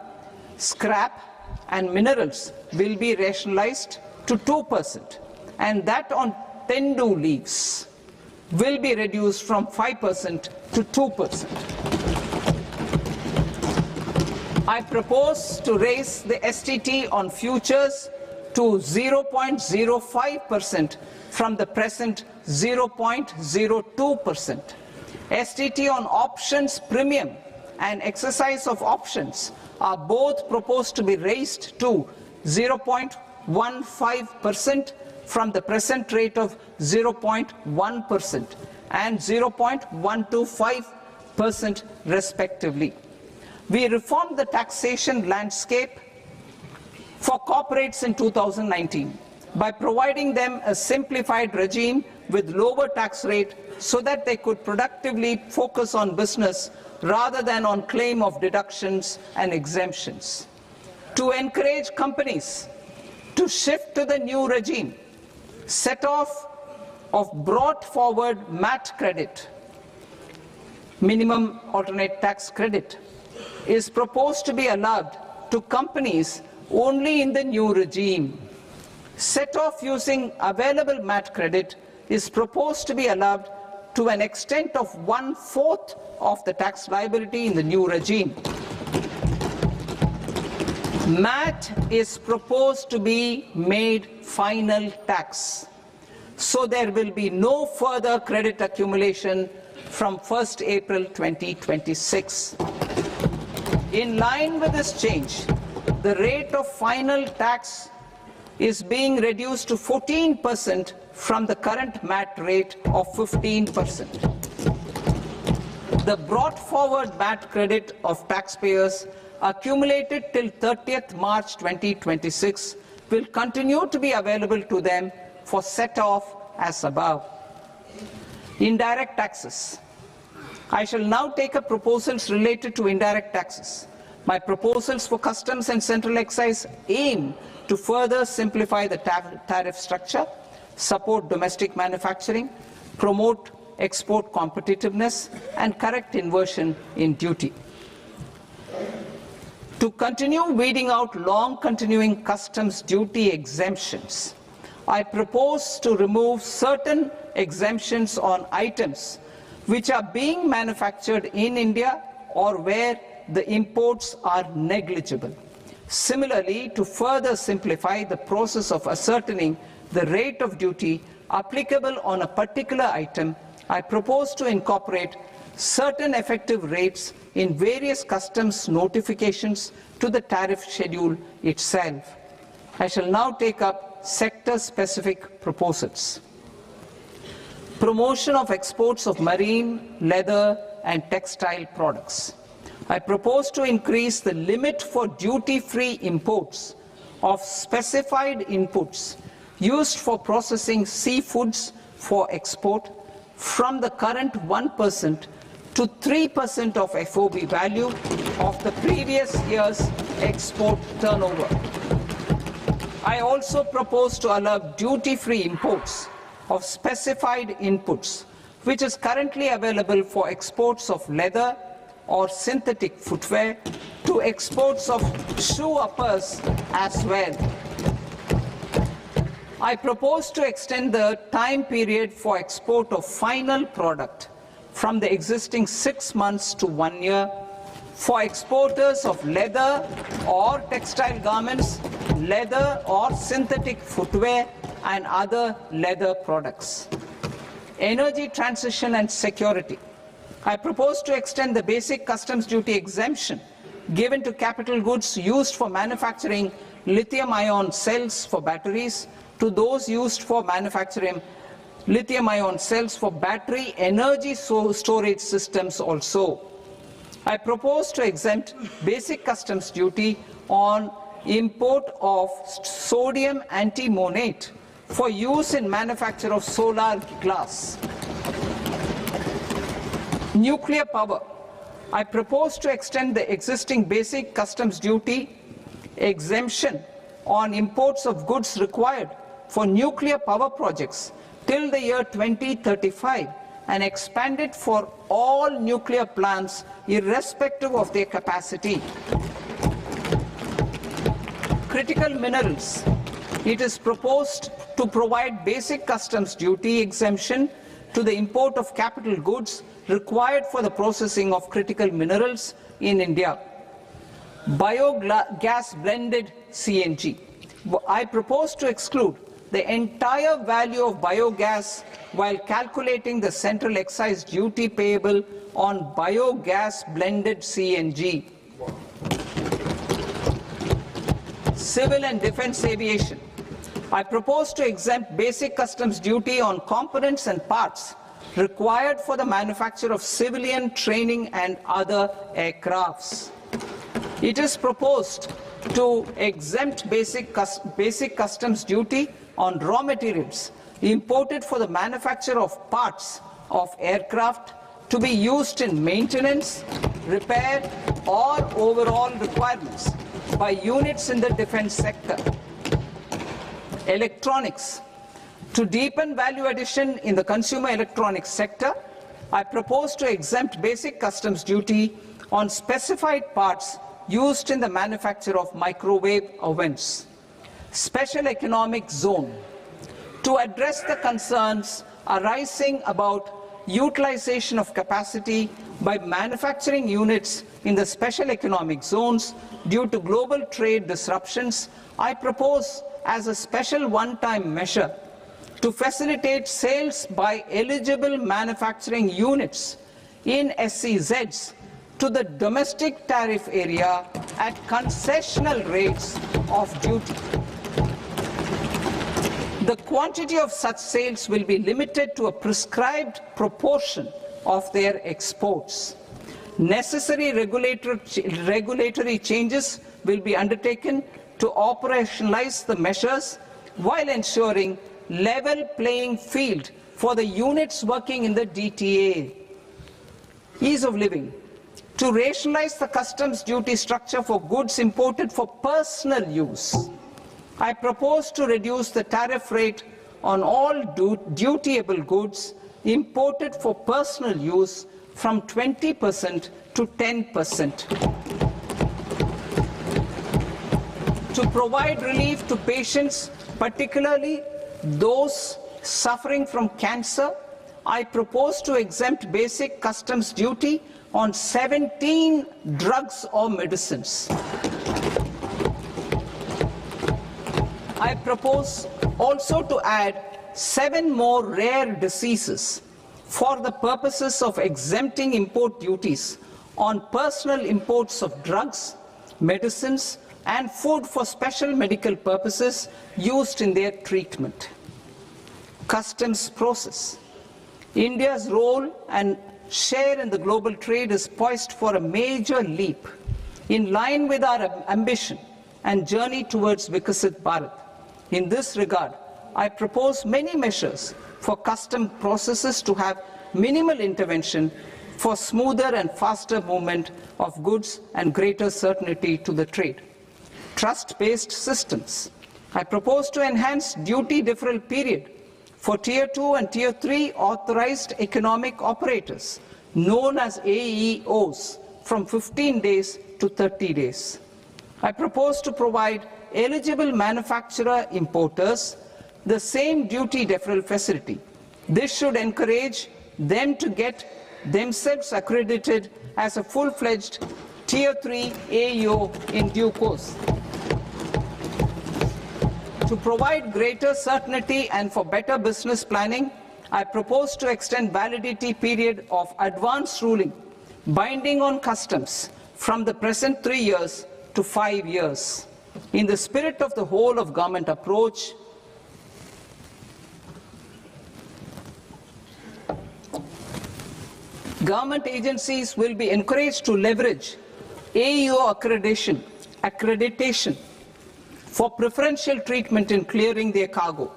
scrap, and minerals, will be rationalized to 2%, and that on tendu leaves will be reduced from 5% to 2%. I propose to raise the STT on futures to 0.05% from the present 0.02%. STT on options premium and exercise of options are both proposed to be raised to 0.1% 0.15% from the present rate of 0.1% and 0.125% respectively. We reformed the taxation landscape for corporates in 2019 by providing them a simplified regime with lower tax rate so that they could productively focus on business rather than on claim of deductions and exemptions. To encourage companies to shift to the new regime, set-off of brought forward MAT credit, minimum alternate tax credit, is proposed to be allowed to companies only in the new regime. Set-off using available MAT credit is proposed to be allowed to an extent of 1/4 of the tax liability in the new regime. MAT is proposed to be made final tax, so there will be no further credit accumulation from 1st April 2026. In line with this change, the rate of final tax is being reduced to 14% from the current MAT rate of 15%. The brought forward MAT credit of taxpayers accumulated till 30th March 2026 will continue to be available to them for set-off as above. Indirect taxes. I shall now take up proposals related to indirect taxes. My proposals for customs and central excise aim to further simplify the tariff structure, support domestic manufacturing, promote export competitiveness, and correct inversion in duty. To continue weeding out long continuing customs duty exemptions, I propose to remove certain exemptions on items which are being manufactured in India or where the imports are negligible. Similarly, to further simplify the process of ascertaining the rate of duty applicable on a particular item, I propose to incorporate certain effective rates in various customs notifications to the tariff schedule itself. I shall now take up sector-specific proposals. Promotion of exports of marine, leather, and textile products. I propose to increase the limit for duty-free imports of specified inputs used for processing seafoods for export from the current 1% to 3% of FOB value of the previous year's export turnover. I also propose to allow duty-free imports of specified inputs, which is currently available for exports of leather or synthetic footwear, to exports of shoe uppers as well. I propose to extend the time period for export of final product from the existing 6 months to 1 year for exporters of leather or textile garments, leather or synthetic footwear, and other leather products. Energy transition and security. I propose to extend the basic customs duty exemption given to capital goods used for manufacturing lithium-ion cells for batteries to those used for manufacturing lithium-ion cells for battery energy storage systems also. I propose to exempt basic customs duty on import of sodium antimonate for use in manufacture of solar glass. Nuclear power. I propose to extend the existing basic customs duty exemption on imports of goods required for nuclear power projects till the year 2035 and expand it for all nuclear plants irrespective of their capacity. Critical minerals. It is proposed to provide basic customs duty exemption to the import of capital goods required for the processing of critical minerals in India. Biogas blended CNG. I propose to exclude the entire value of biogas while calculating the central excise duty payable on biogas blended CNG. Civil and defense aviation. I propose to exempt basic customs duty on components and parts required for the manufacture of civilian training and other aircrafts. It is proposed to exempt basic customs duty on raw materials imported for the manufacture of parts of aircraft to be used in maintenance, repair, or overall requirements by units in the defense sector. Electronics. To deepen value addition in the consumer electronics sector, I propose to exempt basic customs duty on specified parts used in the manufacture of microwave ovens. Special economic zone. To address the concerns arising about utilization of capacity by manufacturing units in the special economic zones due to global trade disruptions, I propose as a special one-time measure to facilitate sales by eligible manufacturing units in SEZs to the domestic tariff area at concessional rates of duty. The quantity of such sales will be limited to a prescribed proportion of their exports. Necessary regulatory changes will be undertaken to operationalize the measures while ensuring level playing field for the units working in the DTA. Ease of living. To rationalize the customs duty structure for goods imported for personal use, I propose to reduce the tariff rate on all dutiable goods imported for personal use from 20% to 10%. To provide relief to patients, particularly those suffering from cancer, I propose to exempt basic customs duty on 17 drugs or medicines. I propose also to add 7 more rare diseases for the purposes of exempting import duties on personal imports of drugs, medicines, and food for special medical purposes used in their treatment. Customs process. India's role and share in the global trade is poised for a major leap in line with our ambition and journey towards Vikasit Bharat. In this regard, I propose many measures for custom processes to have minimal intervention for smoother and faster movement of goods and greater certainty to the trade. Trust-based systems. I propose to enhance duty deferral period for Tier 2 and Tier 3 authorized economic operators, known as AEOs, from 15 days to 30 days. I propose to provide eligible manufacturer importers the same duty deferral facility. This should encourage them to get themselves accredited as a full-fledged Tier 3 AEO in due course. To provide greater certainty and for better business planning, I propose to extend validity period of advance ruling binding on customs from the present 3 years to 5 years. In the spirit of the whole of government approach, government agencies will be encouraged to leverage AEO accreditation for preferential treatment in clearing their cargo.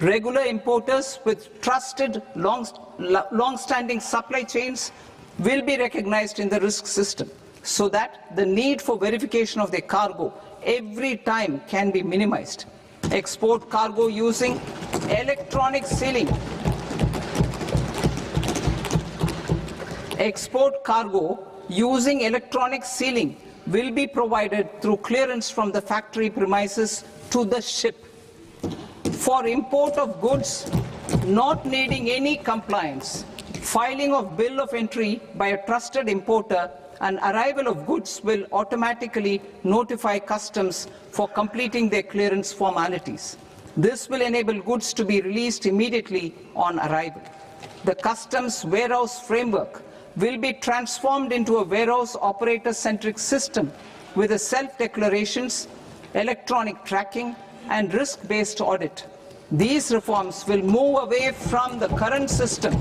Regular importers with trusted, long-standing supply chains will be recognized in the risk system so that the need for verification of their cargo every time can be minimized. Export cargo using electronic sealing. Export cargo using electronic sealing will be provided through clearance from the factory premises to the ship. For import of goods not needing any compliance, filing of bill of entry by a trusted importer and arrival of goods will automatically notify customs for completing their clearance formalities. This will enable goods to be released immediately on arrival. The customs warehouse framework will be transformed into a warehouse operator-centric system with a self-declarations, electronic tracking, and risk-based audit. These reforms will move away from the current system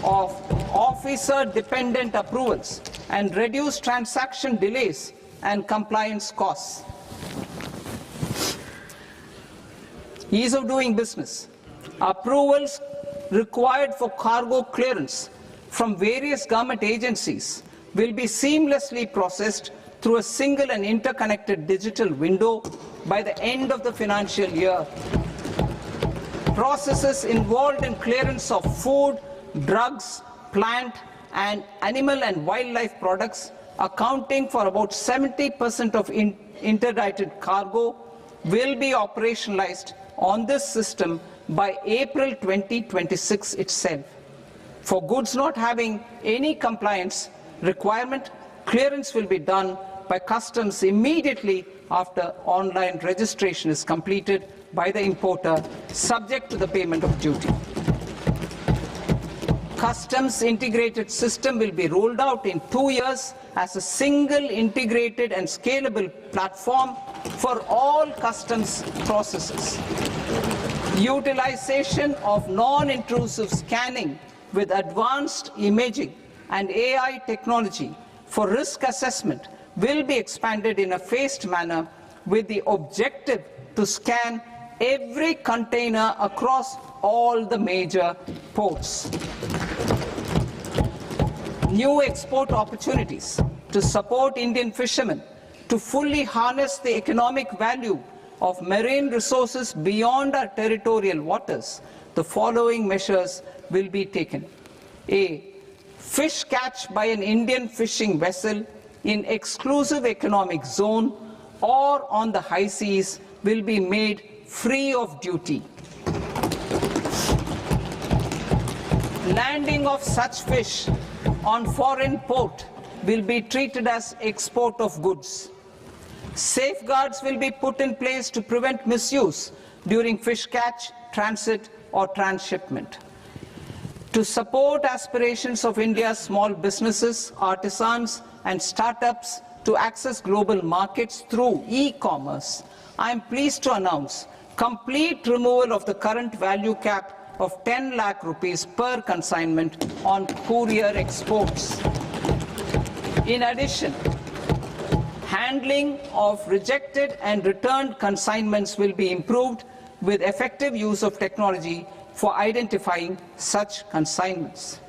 of officer-dependent approvals and reduce transaction delays and compliance costs. Ease of doing business. Approvals required for cargo clearance from various government agencies will be seamlessly processed through a single and interconnected digital window by the end of the financial year. Processes involved in clearance of food, drugs, plant and animal and wildlife products, accounting for about 70% of interdicted cargo, will be operationalized on this system by April 2026 itself. For goods not having any compliance requirement, clearance will be done by customs immediately after online registration is completed by the importer, subject to the payment of duty. Customs integrated system will be rolled out in 2 years as a single integrated and scalable platform for all customs processes. Utilization of non-intrusive scanning with advanced imaging and AI technology for risk assessment will be expanded in a phased manner with the objective to scan every container across all the major ports. New export opportunities to support Indian fishermen to fully harness the economic value of marine resources beyond our territorial waters. The following measures will be taken. A. Fish catch by an Indian fishing vessel in exclusive economic zone or on the high seas will be made free of duty. Landing of such fish on foreign port will be treated as export of goods. Safeguards will be put in place to prevent misuse during fish catch, transit or transshipment. To support aspirations of India's small businesses, artisans and startups to access global markets through e-commerce, I am pleased to announce complete removal of the current value cap of 10 lakh rupees per consignment on courier exports. In addition, handling of rejected and returned consignments will be improved with effective use of technology for identifying such consignments.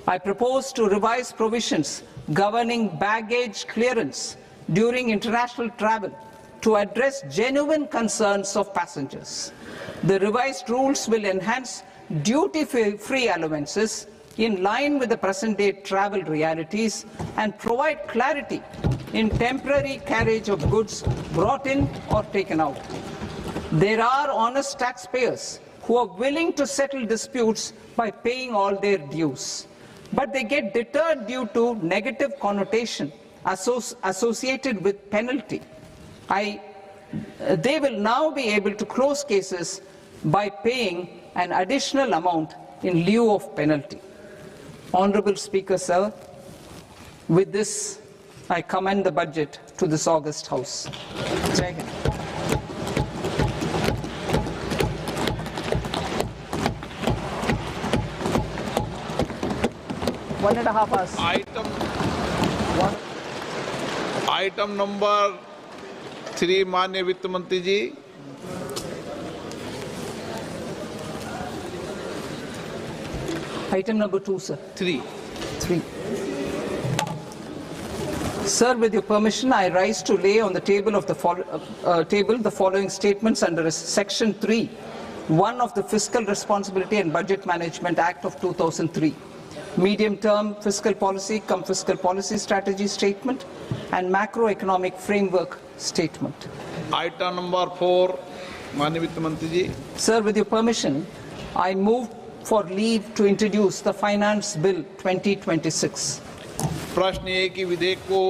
I propose to revise provisions governing baggage clearance during international travel to address genuine concerns of passengers. The revised rules will enhance duty-free allowances in line with the present-day travel realities and provide clarity in temporary carriage of goods brought in or taken out. There are honest taxpayers who are willing to settle disputes by paying all their dues, but they get deterred due to negative connotation associated with penalty. They will now be able to close cases by paying an additional amount in lieu of penalty. Honorable Speaker, sir, with this, I commend the budget to this august House. Jai Hind. One and a half hours. Item number 3, माननीय वित्त मंत्री जी. Item number 2, sir. 3. Sir, with your permission, I rise to lay on the table of the following statements under Section 3(1) of the Fiscal Responsibility and Budget Management Act of 2003. Medium-term fiscal policy, fiscal policy strategy statement, and macroeconomic framework statement. Item number 4, माननीय वित्त मंत्री जी. Sir, with your permission, I move for leave to introduce the Finance Bill 2026. प्रश्न ये कि विधेयक को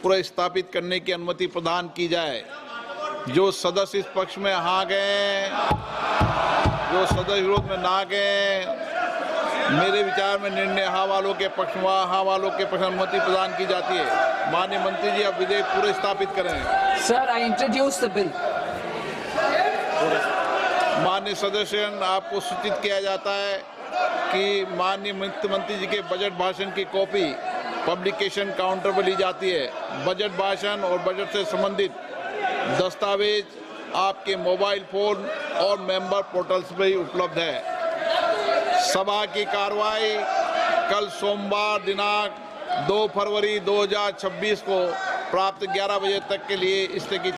पुनर्स्थापित करने की अनुमति प्रदान की जाए. जो सदस्य इस पक्ष में हाँ गए, जो सदस्य विरोध में ना गए, मेरे विचार में निर्णय हाँ वालों के पक्ष में हाँ वालों के पक्ष में अनुमति प्रदान की जाती है. माननीय मंत्री जी, अब विधेयक पुनर्स्थापित करें. Sir, I introduce the bill. माननीय सदस्यगण, आपको सूचित किया जाता है कि माननीय मुख्यमंत्री जी के बजट भाषण की कॉपी पब्लिकेशन काउंटर पर ली जाती है। बजट भाषण और बजट से संबंधित दस्तावेज आपके मोबाइल फोन और मेंबर पोर्टल्स पर ही उपलब्ध है। सभा की कार्रवाई कल सोमवार दिनांक 2 फरवरी 2026 को प्राप्त 11 बजे तक के लिए स्थगित